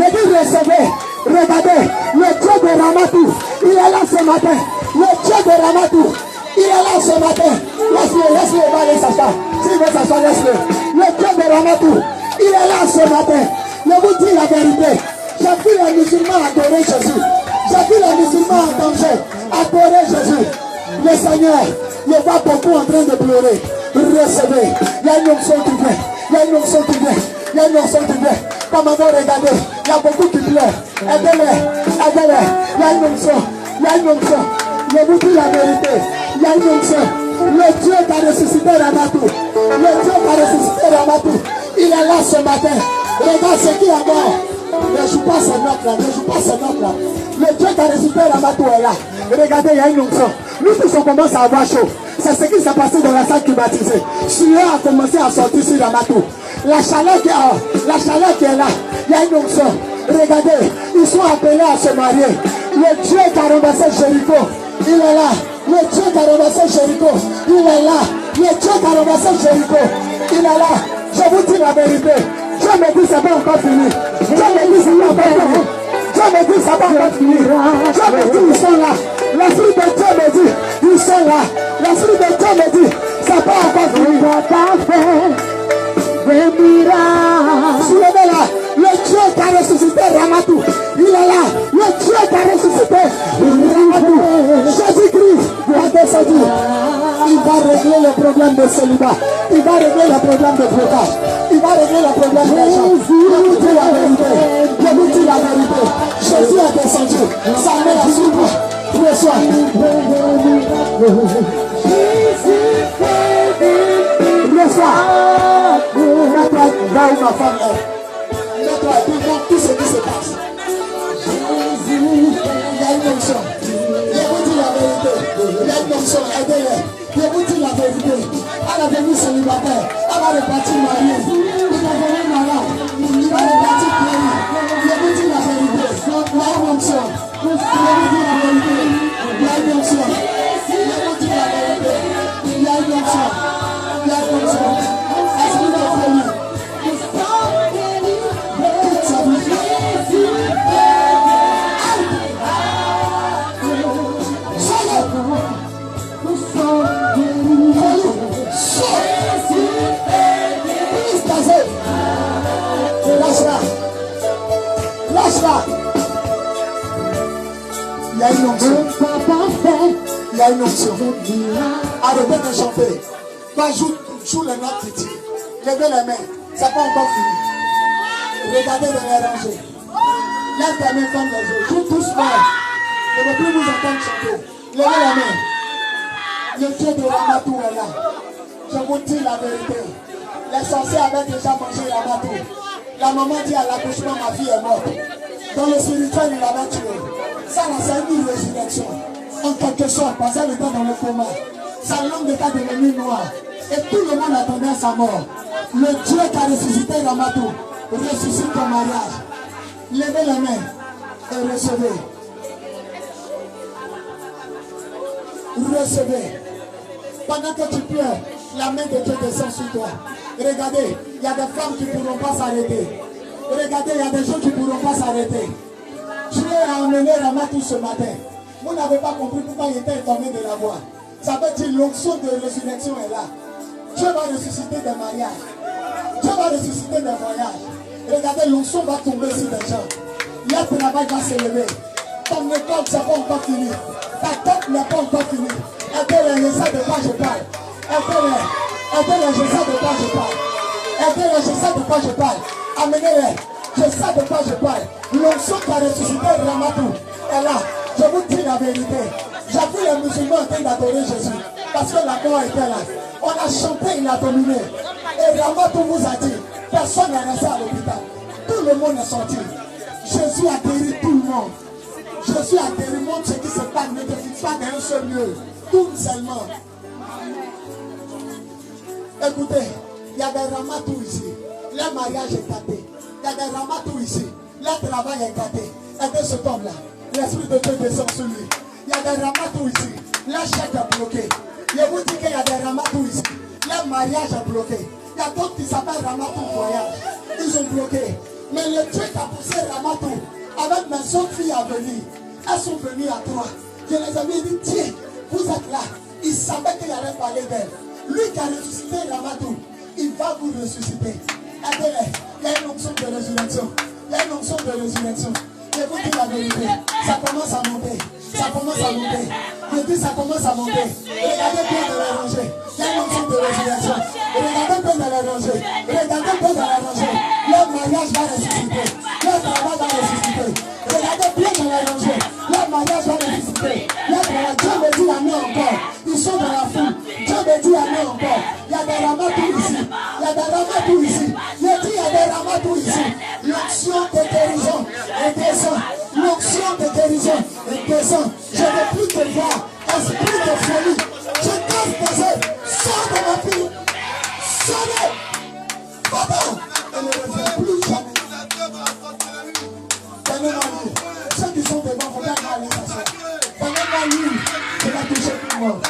dis recevez. Regardez, le Dieu de Ramatou, il est là ce matin. Le Dieu de Ramatou, il est là ce matin. Laisse-le aller s'asseoir. S'il veut s'asseoir, laisse-le. Le Dieu de Ramatou, il est là ce matin. Je vous dis la vérité. J'ai vu les musulmans adorer Jésus. J'ai vu les musulmans en danger adorer Jésus. Le Seigneur, il va beaucoup en train de pleurer. Recevez. Il y a une onction qui vient. Il y a une onction qui vient. Il y a une onction qui vient. Commandant, regardez. Il y a beaucoup qui pleurent. Aidez-les. Aidez-les. Il y a une onction. Il y a une onction. Je vous dis la vérité. Il y a une onction. Le Dieu qui a ressuscité Ramatou. Le Dieu qui a ressuscité Ramatou. Il est là ce matin. Regarde ce qui est mort. Ne joue pas ces notes là. Ne joue pas ces notes là. Le Dieu qui a ressuscité Ramatou est là. Regardez, il y a une onction. Nous tous on commence à avoir chaud. C'est ce qui s'est passé dans la salle climatisée. Sueur a commencé à sortir sur Ramatou. La chaleur qui est là. Il y a une onction. Regardez, ils sont appelés à se marier. Le Dieu qui a renversé Jéricho, il est là. Le Dieu qui a renversé Jéricho, il est là. Le Dieu qui a renversé Jéricho, il est là. Je vous dis la vérité. Dieu me dit c'est pas encore fini. Dieu me dit c'est pas encore fini. Dieu me dit c'est pas encore fini. Dieu me dit ils sont là. L'esprit de Dieu me dit ils sont là. L'esprit de Dieu me dit c'est pas encore fini. Soulevez-la. Le Dieu qui a ressuscité Ramatou, il est là. Le Dieu qui a ressuscité Ramatou, Jésus-Christ va descendre. Il va régler le problème de célibat. Il va régler le problème de blocage. Il va régler le problème de l'argent. Je vous dis la vérité. Je vous dis la vérité. Jésus est descendu. Sa mère est sur moi. Reçois. Mets-toi là où ma femme est. Mets-toi devant tout ce qui se passe. Il y a une onction. Je vous dis la vérité. Il y a une onction. Aidez-les. Je vous dis la vérité. Elle est venue célibataire. Elle va repartir mariée. Il est venu malade. Il va repartir guéri. Je vous dis la vérité. Il y a une onction. Je vous dis la vérité. Il y a une onction. Je vous dis la vérité. Il y a une onction. Il y a une onction. Esprit de folie. Toute sa vie. Lâche-la. Il y a une onction. Il y a une onction. Arrêtez de chanter. Va joue les notes qui tirent. Levez les mains. Ça n'est pas encore fini. Regardez de les ranger. Lève tes mains comme les autres. Joue tous fort. Je ne veux plus vous entendre chanter. Levez les mains. Le Dieu de Ramatou est là. Je vous dis la vérité. Les sorciers avaient déjà mangé Ramatou. La maman dit à l'accouchement, ma fille est morte. Dans le spirituel, il avait tué. Ça, c'est une résurrection. En quelque sorte, parce qu'elle était dans le coma. Sa langue était devenue noire. Et tout le monde attendait sa mort. Le Dieu qui a ressuscité Ramatou ressuscite ton mariage. Levez les mains et recevez. Recevez. Pendant que tu pleures, la main de Dieu descend sur toi. Regardez, il y a des femmes qui ne pourront pas s'arrêter. Regardez, il y a des gens qui ne pourront pas s'arrêter. Dieu a emmené Ramatou ce matin. Vous n'avez pas compris pourquoi il était étonné de la voir. Ça veut dire l'onction de résurrection est là. Dieu va ressusciter des mariages. Dieu va ressusciter des voyages. Regardez, l'onction va tomber sur des gens. Leur travail va s'élever. Ton école, c'est pas encore fini. Ta tête n'est pas encore finie. Aidez-les, je sais de quoi je parle. Aidez-les, je sais de quoi je parle. Aidez-les, je sais de quoi je parle. Amenez-les, je sais de quoi je parle. L'onction qui a ressuscité Ramatou est là. Je vous dis la vérité. J'ai vu les musulmans en train d'adorer Jésus. Parce que la mort était là. On a chanté, il a dominé. Et Ramatou vous a dit, personne n'est resté à l'hôpital. Tout le monde est sorti. Jésus a guéri tout le monde. Jésus a guéri le monde, ce qui se passe ne te fixe pas dans un seul lieu. Tourne seulement. Écoutez, il y a des Ramatou ici. Le mariage est gâté. Il y a des Ramatou ici. Le travail est gâté. Aidez cet homme-là. L'Esprit de Dieu descend sur lui. Il y a des Ramatou ici. Le chèque est bloqué. Je vous dis qu'il y a des Ramatou ici. Le mariage est bloqué. Il y a d'autres qui s'appellent Ramatou voyage. Ils sont bloqués. Mais le Dieu qui a poussé Ramatou avec mes autres filles à venir, elles sont venues à toi. Je les avais dit, tiens, vous êtes là. Ils savaient qu'il allait parler d'elle. Lui qui a ressuscité Ramatou, il va vous ressusciter. Aidez-les. Il y a une onction de résurrection. Il y a une onction de résurrection. Je vous dis la vérité. Ça commence à monter. Ça commence à monter. Je dis ça commence à monter. Regardez bien de la rangée. Il y a une onction de résurrection. Regardez bien de la rangée. Regardez bien de la rangée. Leur mariage va ressusciter. Leur travail va ressusciter. Regardez bien de la rangée. Leur mariage va ressusciter. Leur travail. Dieu me dit amen encore. Ils sont dans la foule. Dieu me dit amen encore. Il y a des Ramatou ici. Il y a des Ramatou ici. Je dis il y a des Ramatou ici. L'onction de guérison est descend. L'onction de guérison est descend. Je ne veux plus te voir. Esprit de folie. Je casse tes œuvres. Sors de ma fille. Sors-le. Papa. Elle ne revient plus jamais. Donnez-moi lui. Ceux qui sont devant, vous regardez aller s'asseoir. Donnez-moi lui. Je vais toucher tout le monde.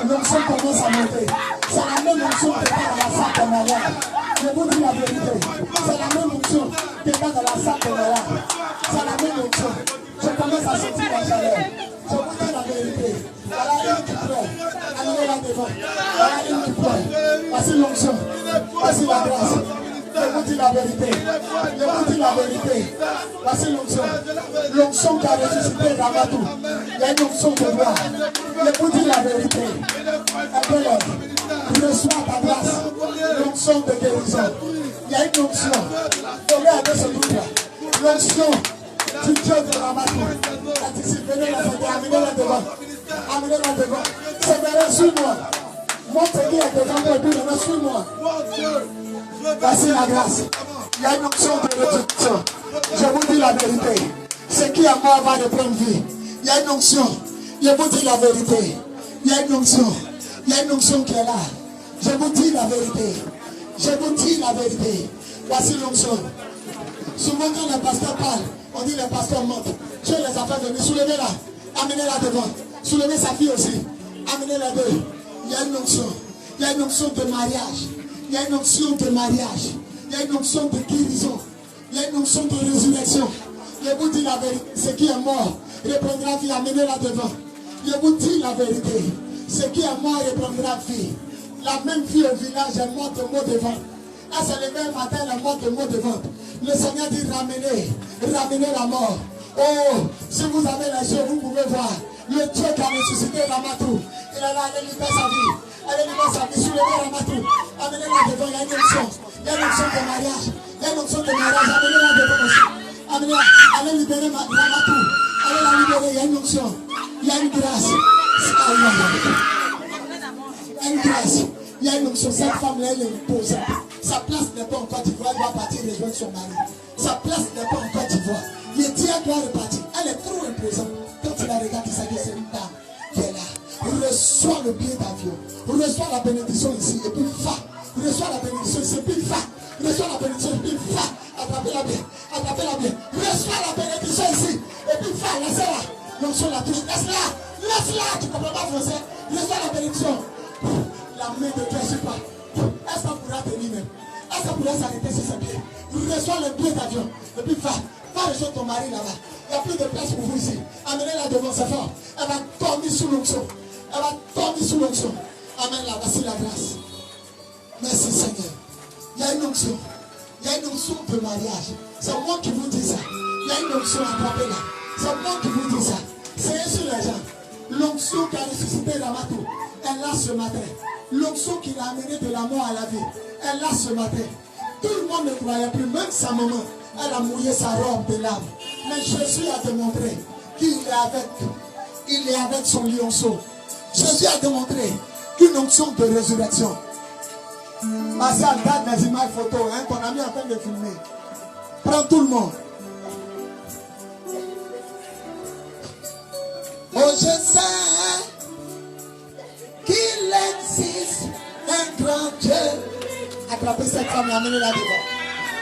L'onction commence à monter. C'est la même onction qui est dans la salle de malade. Je vous dis la vérité. C'est la même onction qui est dans la salle de malade. C'est la même onction. Je commence à sentir la chaleur. Je vous dis la vérité. Voilà une qui pleure. Amenez-la devant. Voilà une qui pleure. Voici l'onction. Voici la grâce. Je vous dis la vérité. Je vous dis la vérité. Voici l'onction. L'onction qui a ressuscité Ramatou. Il y a une onction de gloire. Je vous dis la vérité. Aidez-les. Reçois ta grâce. L'onction de guérison. Il y a une onction. Regardez ce truc-là. L'onction du Dieu de Ramatou. Venez la faire. Amenez-la devant. Amenez-la devant. C'est derrière, suis-moi. Montre qui est devant moi et puis maintenant suis-moi. Voici la grâce. Il y a une onction de résurrection. Je vous dis la vérité. Ce qui est mort va reprendre vie. Il y a une onction. Je vous dis la vérité. Il y a une onction. Il y a une onction qui est là. Je vous dis la vérité. Je vous dis la vérité. Voici l'onction. Souvent quand les pasteurs parlent, on dit les pasteurs mentent. Dieu les a fait venir. Soulevez-la. Amenez-la devant. Soulevez sa fille aussi. Amenez-la deux. Il y a une onction. Il y a une onction de mariage. Il y a une onction de mariage. Il y a une onction de guérison. Il y a une onction de résurrection. Je vous dis la vérité. Ce qui est mort reprendra vie. Amenez-la devant. Je vous dis la vérité. Ce qui est mort reprendra vie. La même fille au village est morte de mot de vente. Là, c'est le même matin, elle est morte de mot de vente. Le Seigneur dit ramenez la mort. Oh, si vous avez les yeux, vous pouvez voir. Le Dieu qui a ressuscité Ramatou. Il est là, allez libérer sa vie. Allez libérer sa vie. Soulevez Ramatou. Amenez-la devant, il y a une onction. Il y a une onction de mariage. Il y a une onction de mariage. Amenez-la devant aussi. Amenez-la. Allez libérer Ramatou. Allez la libérer, il y a une onction. Il y a une grâce. Il y a une grâce. Il y a une onction. Cette femme-là, elle est imposante. Sa place n'est pas en Côte d'Ivoire. Elle va partir rejoindre son mari. Sa place n'est pas en Côte d'Ivoire. Il dit reçois la bénédiction, puis va, attrapez-la bien, attrapez-la bien. Reçois la bénédiction ici, et puis va, laissez-la. L'onction la touche, laisse-la, tu ne comprends pas français. Reçois la bénédiction. La main de Dieu, je sais pas. Est-ce qu'on pourra tenir même? Est-ce qu'on pourra s'arrêter sur ses pieds? Reçois le billet d'avion, et puis va rejoindre ton mari là-bas. Il n'y a plus de place pour vous ici. Amenez-la devant, c'est fort. Elle va dormir sous l'onction. Elle va dormir sous l'onction. Amen, là, voici la grâce. Merci Seigneur. Il y a une onction. Il y a une onction de mariage. C'est moi qui vous dis ça. Il y a une onction, attrapez-la. C'est moi qui vous dis ça. C'est sur les gens. L'onction qui a ressuscité Ramatou, elle l'a ce matin. L'onction qui l'a amené de la mort à la vie, elle l'a ce matin. Tout le monde ne croyait plus, même sa maman. Elle a mouillé sa robe de larmes. Mais Jésus a démontré qu'il est avec son lionceau. Jésus a démontré qu'une onction de résurrection. Marcel, garde mes images photos, hein, ton ami est en train de filmer. Prends tout le monde. Oh, je sais qu'il existe un grand Dieu. Attrapez cette femme et amenez-la devant.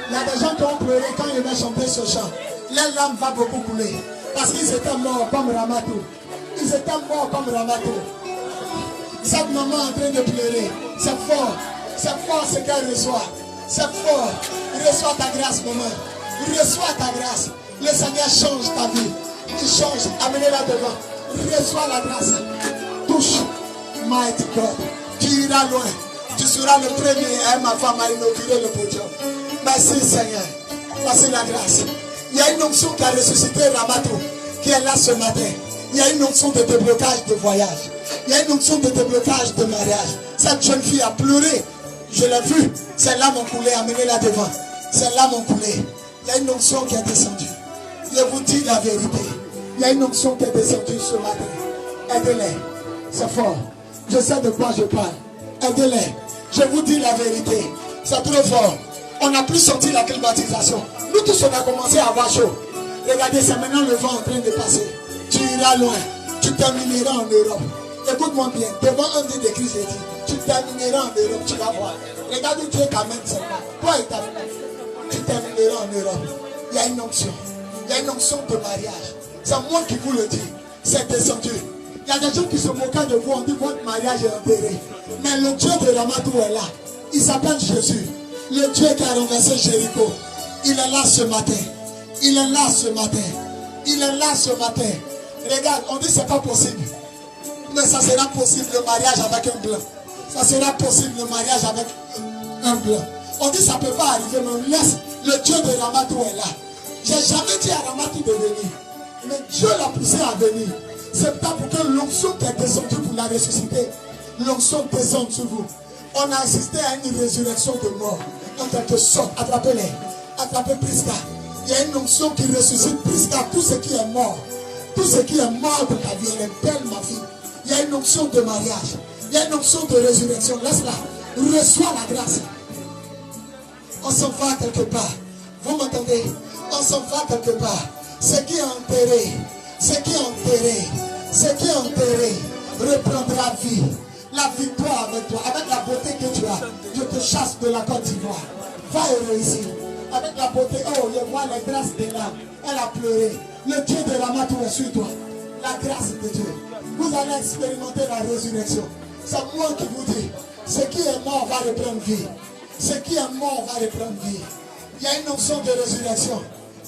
Il y a des gens qui ont pleuré quand ils vont chanter ce chant. Leur larme va beaucoup couler. Parce qu'ils étaient morts comme Ramatou. Ils étaient morts comme Ramatou. Cette maman est en train de pleurer. C'est fort. C'est fort ce qu'elle reçoit. C'est fort. Reçois ta grâce, maman. Reçois ta grâce. Le Seigneur change ta vie. Il change. Amenez-la devant. Reçois la grâce. Touche. Mighty God. Tu iras loin. Tu seras le premier. Ma femme a inauguré le podium. Merci Seigneur. Voici la grâce. Il y a une onction qui a ressuscité Ramatou, qui est là ce matin. Il y a une onction de déblocage de voyage. Il y a une onction de déblocage de mariage. Cette jeune fille a pleuré. Je l'ai vue. Ses larmes ont coulé. Amenez-la devant. Ses larmes ont coulé. Il y a une onction qui est descendue. Je vous dis la vérité. Il y a une onction qui est descendue ce matin. Aidez-les. C'est fort. Je sais de quoi je parle. Aidez-les. Je vous dis la vérité. C'est trop fort. On n'a plus senti la climatisation. Nous tous, on a commencé à avoir chaud. Regardez, c'est maintenant le vent en train de passer. Tu iras loin. Tu termineras en Europe. Écoute-moi bien. Devant un dit d'écrit, j'ai dit, tu termineras en Europe. Tu vas voir. Regarde où Dieu t'amène seulement. Toi et ta famille. Tu termineras en Europe. Il y a une onction. Il y a une onction de mariage. C'est moi qui vous le dis. C'est descendu. Il y a des gens qui se moquent de vous. On dit votre mariage est enterré. Mais le Dieu de Ramatou est là. Il s'appelle Jésus. Le Dieu qui a renversé Jéricho. Il est là ce matin. Il est là ce matin. Il est là ce matin. Regarde, on dit c'est pas possible. Mais ça sera possible le mariage avec un blanc. Ça sera possible le mariage avec un blanc. On dit ça ne peut pas arriver, mais on laisse. Le Dieu de Ramatou est là. J'ai jamais dit à Ramatou de venir. Mais Dieu l'a poussé à venir. C'est pas pour que l'onction qui est descendue pour la ressusciter, l'onction descende sur vous. On a assisté à une résurrection de mort. En quelque sorte, attrapez-les. Attrapez Prisca. Il y a une onction qui ressuscite Prisca. Tout ce qui est mort. Tout ce qui est mort de ta vie. Elle est belle, ma fille. Il y a une onction de mariage. Il y a une onction de résurrection. Laisse-la. Reçois la grâce. On s'en va quelque part. Vous m'entendez? On s'en va quelque part. Ce qui est enterré. Ce qui est enterré. Ce qui est enterré reprendra vie. La victoire avec toi, avec la beauté que tu as. Je te chasse de la Côte d'Ivoire. Va et réussir. Avec la beauté, oh, je vois les grâces de l'âme. Elle a pleuré. Le Dieu de Ramatou est sur toi. La grâce de Dieu. Vous allez expérimenter la résurrection. C'est moi qui vous dis. Ce qui est mort va reprendre vie. Ce qui est mort va reprendre vie. Il y a une onction de résurrection.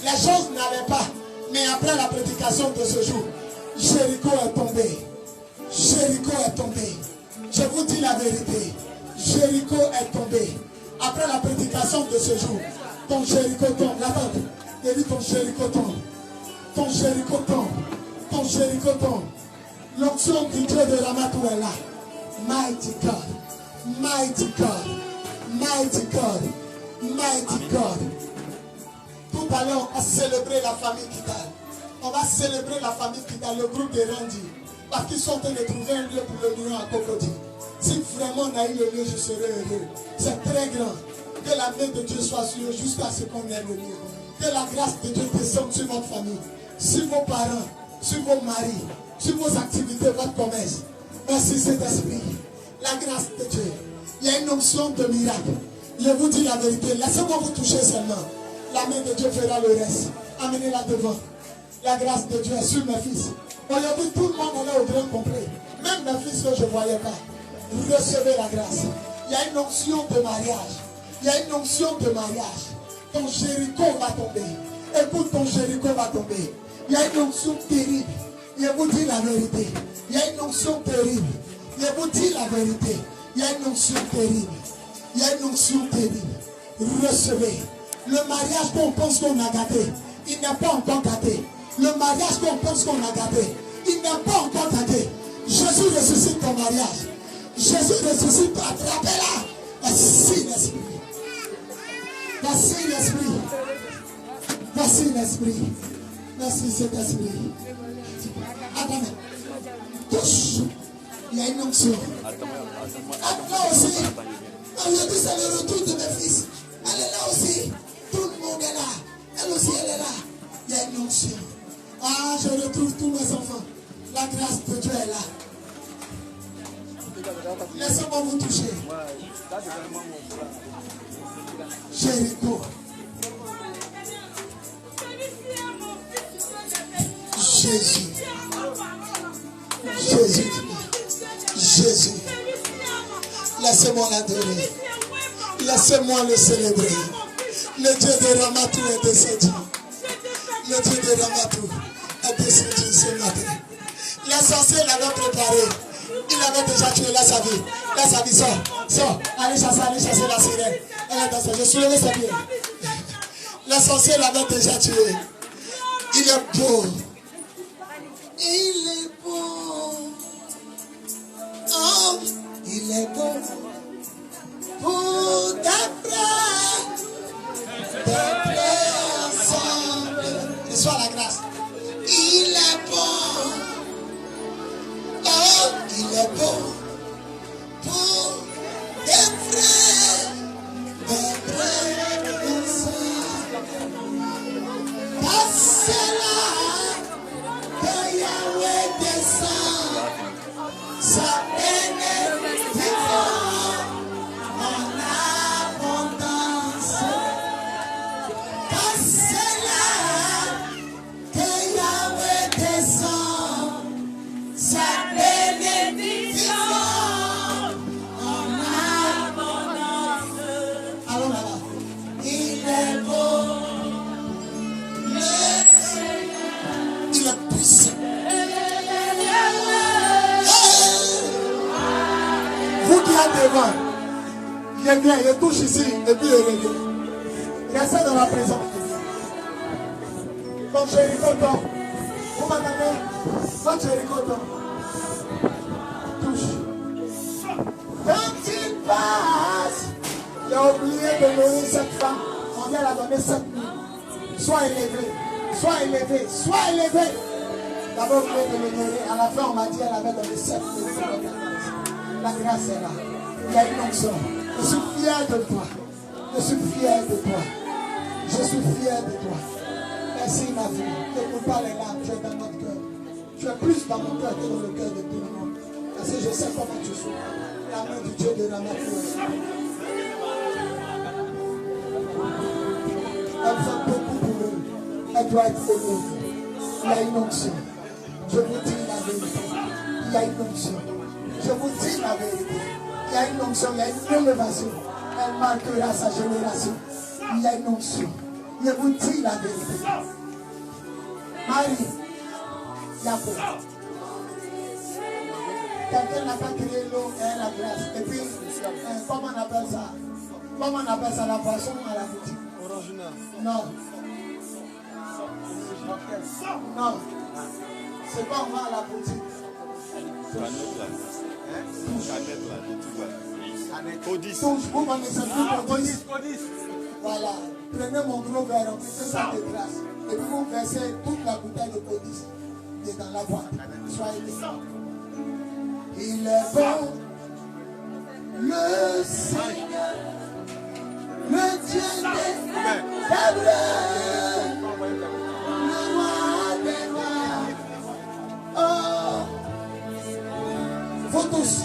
Les choses n'allaient pas. Mais après la prédication de ce jour, Jéricho est tombé. Jéricho est tombé. Je vous dis la vérité. Jéricho est tombé. Après la prédication de ce jour, ton Jéricho tombe. La tante, j'ai dit ton Jéricho tombe. Ton Jéricho tombe. Ton Jéricho tombe. L'onction du Dieu de Ramatou est là. Mighty God. Mighty God. Mighty God. Mighty God. Tout à l'heure, on va célébrer la famille Kidal. On va célébrer la famille Kidal, le groupe de Randy. Parce qu'ils sont en train de trouver un lieu pour le lion à Cocody. Si vraiment on a eu le lieu, je serai heureux. C'est très grand. Que la main de Dieu soit sur eux jusqu'à ce qu'on ait le lieu. Que la grâce de Dieu descende sur votre famille, sur vos parents, sur vos maris, sur vos activités, votre commerce. Merci Saint-Esprit. La grâce de Dieu. Il y a une onction de miracle. Je vous dis la vérité. Laissez-moi vous toucher seulement. La main de Dieu fera le reste. Amenez-la devant. La grâce de Dieu est sur mes fils. Aujourd'hui, tout le monde est là au grand complet. Même mes fils que je ne voyais pas. Recevez la grâce. Il y a une onction de mariage. Il y a une onction de mariage. Ton Jéricho va tomber. Écoute, ton Jéricho va tomber. Il y a une onction terrible. Je vous dis la vérité. Il y a une onction terrible. Je vous dis la vérité. Il y a une onction terrible. Il y a une onction terrible. Recevez. Le mariage qu'on pense qu'on a gâté, il n'est pas encore gâté. Le mariage qu'on pense qu'on a gâté, il n'est pas encore gâté. Jésus ressuscite ton mariage. Jésus ressuscite, attrapez-la. Voici l'esprit. Voici l'esprit. Voici l'esprit. Merci cet esprit. Attends. Touche. Il y a une onction. Attends aussi. Aujourd'hui c'est le retour de mes fils. Elle est là aussi. Tout le monde est là. Elle aussi elle est là. Il y a une onction. Ah, je retrouve tous mes enfants. La grâce de Dieu est là. Laissez-moi vous toucher. Jéricho. Jésus. Jésus. Jésus. Laissez-moi l'adorer. Laissez-moi le célébrer. Le Dieu de Ramatou est descendu. Le Dieu de Ramatou est descendu ce matin. Les sorciers l'avaient préparé. Il avait déjà tué là sa vie. Là sa vie sort. Sort. Allez chasser la sirène. Elle est dans sa vie. Je suis levé ses pieds. Les sorciers l'avaient déjà tué. Il est beau. Il est beau. Oh, il est beau. Pour d'après ensemble. Reçois la grâce. Il est beau. Oh, il est beau. Pour des frères ensemble. Passez là que Yahweh descend. Sa bénédiction en abondance. Passez là que Yahweh descend. Sa bénédiction en abondance. Allons là-bas. Il est beau. Le Seigneur. Il est puissant. Vous qui êtes devant, je viens, je touche ici et puis je reviens. Restez dans la présence. Quand Jéricho tombe, vous m'entendez? Quand Jéricho tombe, touche. Quand il passe, j'ai oublié de donner cette femme. On vient la donner 7 000. Sois élevé, sois élevé, sois élevé. D'abord, vous voulez de l'honorer. À la fin, on m'a dit qu'elle avait donné 7 000. La grâce est là. Il y a une onction. Je suis fier de toi. Je suis fier de toi. Je suis fier de toi. Merci ma fille. Ne coule pas les larmes. Tu es dans notre cœur. Tu es plus dans mon cœur que dans le cœur de tout le monde. Parce que je sais comment tu souffres. La main du Dieu de la nature. Elle fait beaucoup pour eux. Elle doit être honorée. Il y a une onction. Je vous dis la vérité. Il y a une onction. Je vous dis la vérité. Il y a une onction, il y a une élévation. Elle marquera sa génération. Il y a une onction. Je vous dis la vérité. Marie, Jacob. Quelqu'un n'a pas créé l'eau et la glace. Et puis, comment on appelle ça? Comment on appelle ça, la boisson à la boutique? Original. Non. Non. C'est pas on va à la boutique. Codis. Vous connaissez plus Codis. Voilà. Prenez mon gros verre, remplissez ça de glace. Et puis vous versez toute la bouteille de Codis dans la boîte. Soyez décent. Il est bon, le Seigneur, le Dieu des Hébreux, le roi des rois. Oh, vous tous,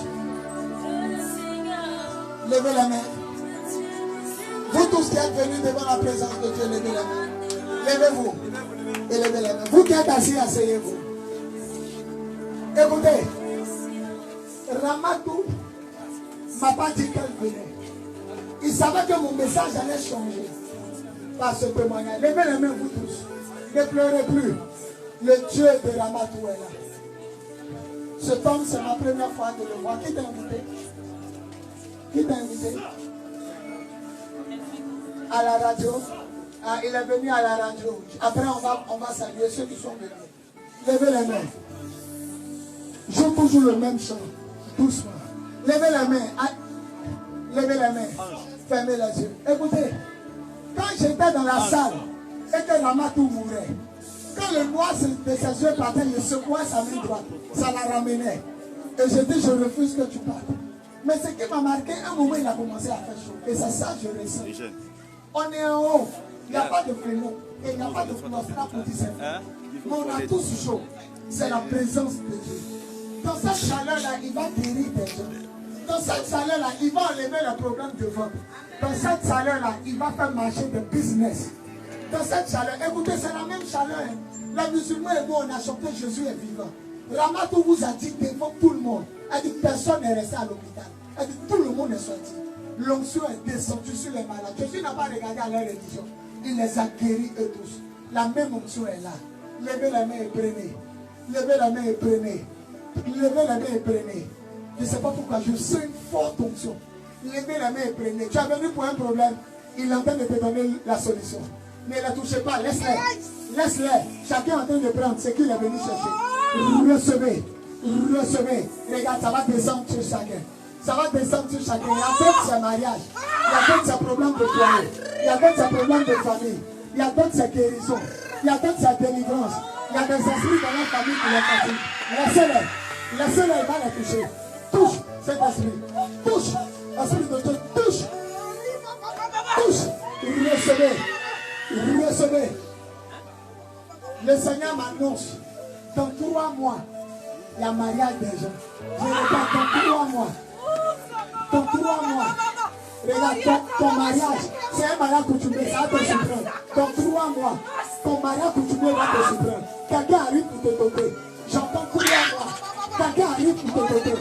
levez la main. êtes venus devant la présence de Dieu, levez les mains. Levez-vous et levez les mains. Vous qui êtes assis, asseyez-vous. Écoutez, Ramatou m'a pas dit qu'elle venait. Il savait que mon message allait changer par ce témoignage. Levez les mains, vous tous. Ne pleurez plus. Le Dieu de Ramatou est là. Cet homme, c'est ma première fois de le voir. Qui t'a invité? Qui t'a invité? À la radio. Ah, il est venu à la radio. Après, on va saluer ceux qui sont venus. Levez les mains. Je joue toujours le même chant. Doucement. Levez les mains. Levez les mains. Fermez les yeux. Écoutez. Quand j'étais dans la salle et que Ramatou mourait, quand le noir de ses yeux partait, il secouait sa main droite. Ça la ramenait. Et je dis, je refuse que tu partes. Mais ce qui m'a marqué, un moment, il a commencé à faire chaud. Et c'est ça que je ressens. On est en haut. Il n'y a pas de fléau. Et il n'y a pas de nostra pour dire c'est. Mais on a tous chaud. C'est la présence de Dieu. Dans cette chaleur-là, il va guérir des gens. Dans cette chaleur-là, il va enlever le problème de ventre. Dans cette chaleur-là, il va faire marcher de business. Dans cette chaleur, écoutez, c'est la même chaleur. Les musulmans et moi, on a chanté Jésus est vivant. Ramatou vous a dit devant tout le monde. Elle dit personne n'est resté à l'hôpital. Elle dit tout le monde est sorti. L'onction est descendue sur les malades. Jésus n'a pas regardé à leur religion. Il les a guéris eux tous. La même onction est là. Levez la main et prenez. Levez la main et prenez. Levez la main et prenez. Je ne sais pas pourquoi, je sens une forte onction. Levez la main et prenez. Tu es venu pour un problème. Il est en train de te donner la solution. Ne les touchez pas, laisse-les. Laisse-les. Chacun est en train de prendre ce qu'il est venu chercher. Recevez. Recevez. Regarde, ça va descendre sur chacun. Ça va descendre sur chacun. Il y a d'autres, c'est mariage. Il y a d'autres, c'est problème de foyer. Il y a d'autres, c'est problème de famille. Il y a d'autres, c'est guérison. Il y a d'autres, c'est délivrance. Il y a des esprits dans la famille qui les fatiguent. Laissez-les. Laissez-les, il va les toucher. Touche cet esprit. Touche. Esprit de Dieu, touche. Touche. Recevez. Recevez. Le Seigneur m'annonce, dans 3 mois, il y a mariage des gens. Je regarde dans 3 mois. Dans 3 mois. Regarde, ton mariage, c'est un mariage coutumier, ça va te surprendre. Dans 3 mois, ton mariage coutumier va te surprendre. Quelqu'un arrive pour te doter. J'entends 3 mois. Quelqu'un arrive pour te doter.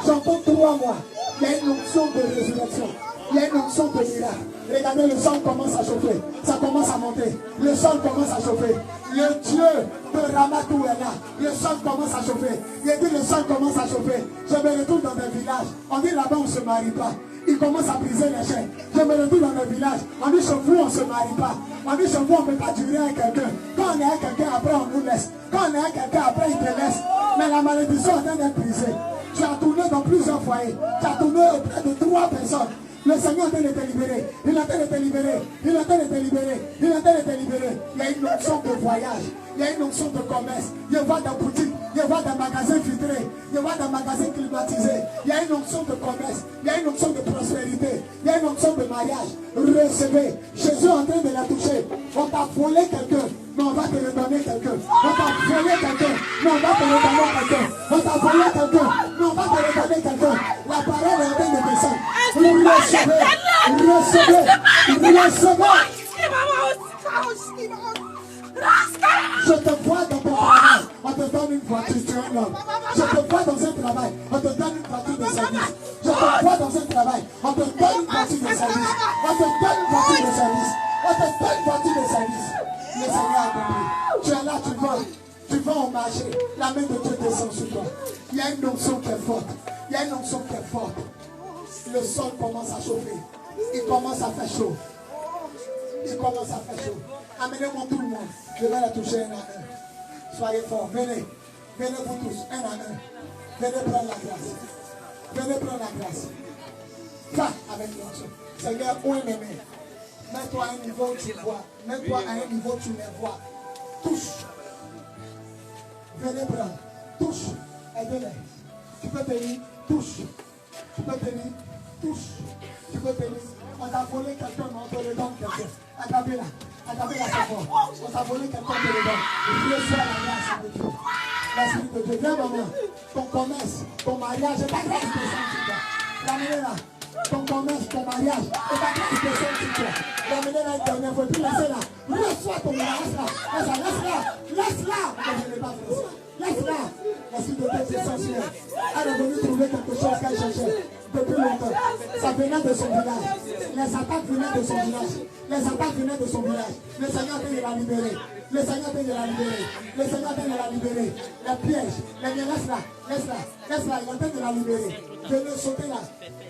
J'entends 3 mois. Il y a une onction de résurrection. Il y a une onction de miracle. Regardez, le sol commence à chauffer. Ça commence à monter. Le sol commence à chauffer. Le Dieu de Ramatou est là. Le sol commence à chauffer. Il dit le sol commence à chauffer. Je me retrouve dans des villages. On dit là-bas on ne se marie pas. Il commence à briser les chaînes. Je me retrouve dans des villages. On dit chez vous on ne se marie pas. On dit chez vous on ne peut pas durer avec quelqu'un. Quand on est avec quelqu'un après on nous laisse. Quand on est avec quelqu'un après il te laisse. Mais la malédiction est en train d'être brisée. Tu as tourné dans plusieurs foyers. Tu as tourné auprès de 3 personnes. Le Seigneur est en train de te libérer. Il est en train de te libérer. Il est en train de te libérer. Il est en train de te libérer. Il y a une onction de voyage. Il y a une onction de commerce. Il y a des boutiques. Il y a des magasins filtrés. Il y a des magasins climatisés. Il y a une onction de commerce. Il y a une onction de prospérité. Il y a une onction de mariage. Recevez. Jésus est en train de la toucher. On t'a volé quelqu'un, mais on va te redonner quelqu'un. On t'a volé quelqu'un, mais on va te redonner quelqu'un. On t'a volé quelqu'un, mais on va te redonner quelqu'un. La parole est en train de descendre. Recevez. Recevez. Recevez. Je te vois dans ton travail, on te donne une voiture, tu es un homme. Je te vois dans un travail, on te donne une voiture de service. Je te vois dans un travail, on te donne une voiture de service. On te donne une voiture de service. On te donne une voiture de service. Le Seigneur a compris. Tu es là, tu vas au marché. La main de Dieu descend sur toi. Il y a une onction qui est forte. Il y a une onction qui est forte. Le sol commence à chauffer. Il commence à faire chaud. Il commence à faire chaud. Amenez-moi tout le monde. Je vais la toucher un à un. Soyez forts. Venez. Venez vous tous. Un à un. Venez prendre la grâce. Venez prendre la grâce. Va avec l'onction. Seigneur, où est mes mains? Mets-toi à un niveau où tu vois. Mets-toi à un niveau où tu les vois. Touche. Venez prendre. Touche. Aidez-les. Tu peux tenir. Touche. Tu peux tenir. Touche. Tu peux tenir. On t'a volé quelqu'un, mais on te redonne quelqu'un. Attrapez-la. Attrapez-la, c'est fort. On t'a volé quelqu'un, on te redonne. Reçois la grâce de Dieu. L'Esprit de Dieu. Viens, maman. Ton commerce, ton mariage, la grâce de Dieu. Ramenez-la. ton commerce, ton mariage, et ta grâce descend sur toi. L'amener l'année dernière, il ne faut plus laisser là. Reçois ton mariage là. Laisse-la. Je ne l'ai pas fait. Laisse-la. La suite de Dieu est sensuelle. Elle est venue trouver quelque chose qu'elle cherchait depuis longtemps. Ça venait de son village. Les attaques venaient de son village. Les attaques venaient de son village. Le Seigneur vient de la libérer. Le Seigneur vient de la libérer. Le Seigneur vient de la libérer. Les pièges, les liens, laisse-la. Il est en train de la libérer. Venez sauter là.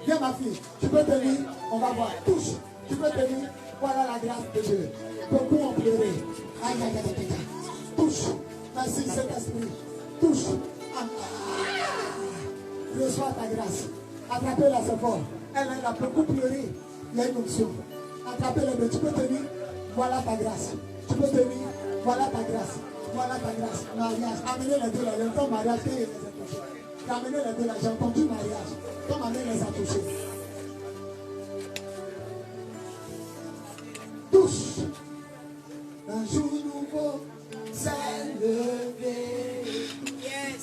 Viens ma fille. Tu peux tenir. On va voir. Touche. Tu peux tenir. Voilà la grâce de Dieu. Beaucoup ont pleuré. Aïe, aïe, aïe, aïe. Touche. Merci Saint-Esprit. Touche. Reçois ta grâce. Attrapez-la, c'est fort. Elle a beaucoup pleuré. Il y a une option. Attrapez-la, mais tu peux tenir. Voilà ta grâce. Tu peux tenir. Voilà ta grâce. Voilà ta grâce. Mariage. Amenez les deux là. Il y a un mariage qui les a touchés. Amenez les deux là. J'ai entendu mariage. Comme amenez les a touchés. Touche. Un jour nouveau s'est levé.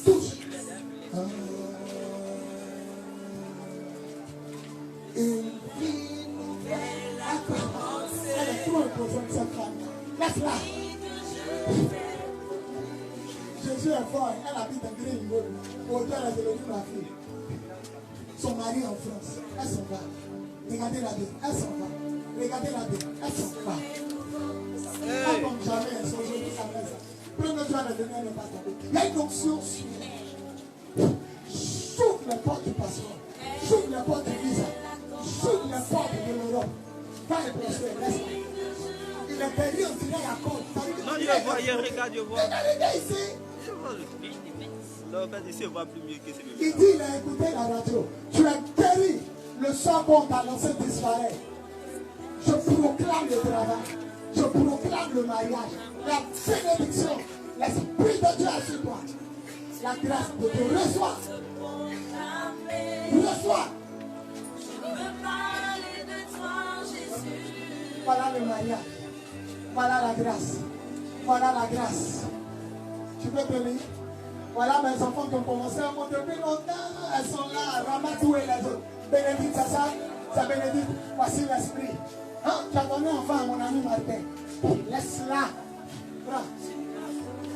Touche. Une vie nouvelle a commencé. Elle est trop imposante cette femme. Laisse-la. Jésus est fort. Elle habite à Green-Wood. Aujourd'hui, elle est devenue ma fille. Son mari en France. Elle s'en va. Regardez-la bien. Elle s'en va. Regardez-la bien. Elle s'en va. Elle comme jamais. Elle s'en joue sa maison. Premier jour, elle est venue, elle n'est pas tombée. Il y a une onction sur elle. J'ouvre les portes du passeport. J'ouvre les portes du visa. J'ouvre les portes de l'Europe. Va et prospère. Laisse-la. Il est derrière, on dirait Jacob. Non, je vois, regarde, je vois. Regardez ici. Non, quand ici, on voit plus mieux que ce Il dit, il a écouté la radio. Tu es guéri. Le sort qu'on t'a lancé disparaît. Je proclame le travail. Je proclame le mariage. La bénédiction. L'Esprit de Dieu est sur toi. La grâce de Dieu. Reçois. Reçois. Voilà le mariage. Voilà la grâce. Voilà la grâce. Tu peux te lire. Voilà mes enfants qui ont commencé à monter depuis longtemps. Elles sont là. Ramadou et les autres. Bénédicte, c'est ça? C'est Bénédicte. Voici l'esprit. Hein? Tu as donné enfant à mon ami Martin. Laisse-la. Prends.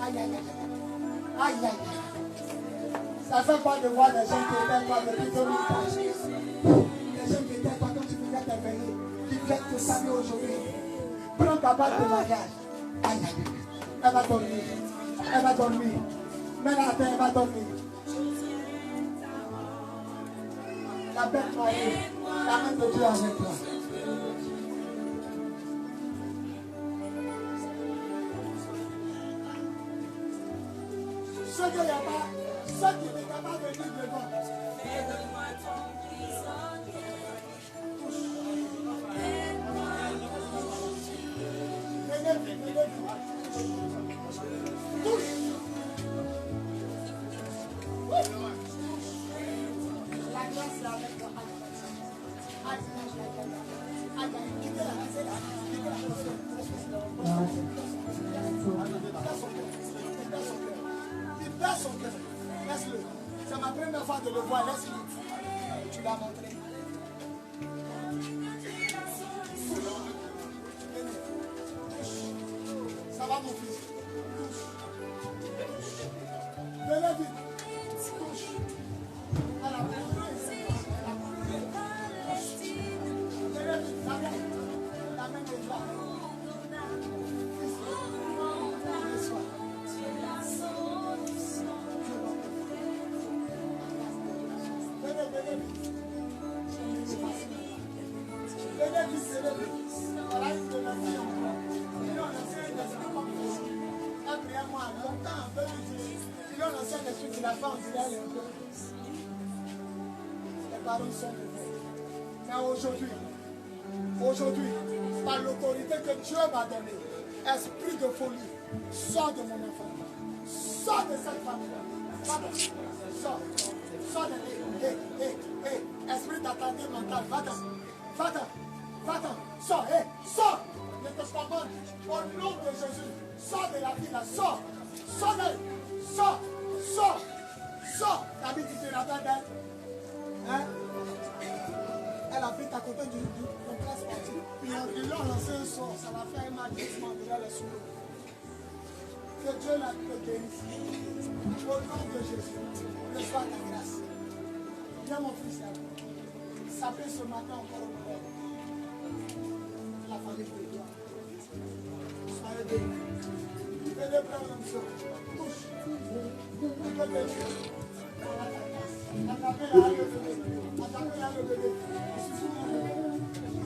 Aïe, aïe, aïe. Aïe, aïe, aïe. Ça fait pas de voir des gens qui étaient pas depuis 2015. Des gens qui étaient pas quand tu faisais tes veillées. Qui viennent te saluer aujourd'hui. Prends ta bague de mariage. Aïe, aïe, aïe. Elle va dormir. Elle va dormir. Mets-la à terre, elle va dormir. La bête mariée. La main de Dieu avec toi. Ceux qui n'ont pas venu devant. Aide-moi ton prisonnier. Venez. Touche. La grâce est avec toi. Il baisse son cœur. Laisse-le. C'est ma première fois de le voir. Laisse-le. Tu l'as montré. Ça va mon fils. Venez vite. Touche. À la la main de toi. Les parents sont levés. Mais aujourd'hui, par l'autorité que Dieu m'a donnée, esprit de folie, sors de mon enfant. Sors de cette famille. Sors de esprit d'attente mentale. Va-t'en. Sors. Je te commande au nom de Jésus. Sors de la vie là. Sors. T'as vu que tu te rappelles d'elle? Hein? Elle a place sportive. Ils ont lancé un sort, ça va faire un magnétisme derrière les sous. Que Dieu la bénisse. Au nom de Jésus, reçois ta grâce. Viens mon fils, s'appelle ce matin encore au monde. La famille de Dieu. Soyez bénis. Venez prendre l'onction. Touche. Attrapez-la le bébé. Attrapez-la le bébé. Je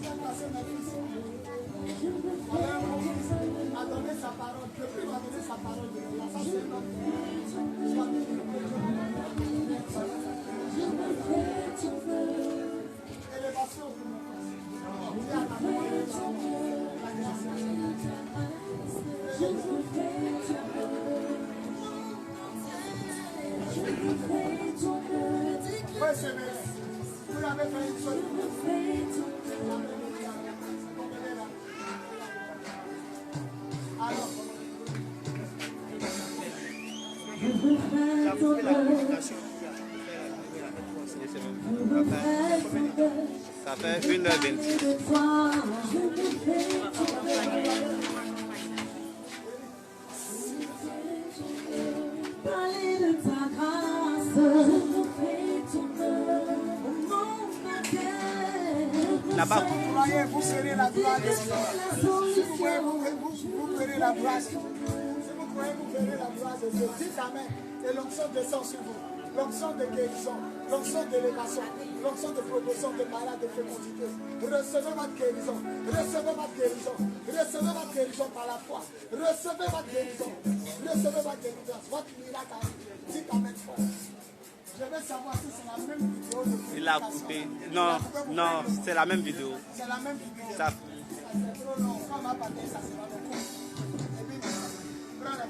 suis passé mes fils. A donné sa parole. Le Christ m'a donné sa parole. Ça c'est notre. Sois béni. Élévation pour mon frère. Dis à ta maman, la grâce. Ouais, c'est vrai. Vous l'avez fait une seule. Alors. Ça fait 1h26. Là-bas, vous croyez, vous serez la gloire de Dieu. Si vous croyez, vous verrez la gloire de Dieu. Si vous croyez, vous verrez la gloire de Dieu. Dites Amen. Et l'onction descend sur vous. L'onction de guérison, l'onction d'élévation, l'onction de promotion de malade de fécondité. Recevez votre guérison. Recevez votre guérison. Recevez votre guérison par la foi. Recevez votre guérison. Recevez votre guérison. Votre miracle. Dites Amen fort. Je vais savoir si c'est la même vidéo. Il a coupé. Non, non, c'est la même vidéo. C'est la même vidéo. Ça... C'est trop long. Quand on va parler, ça sera long. Et puis, prends la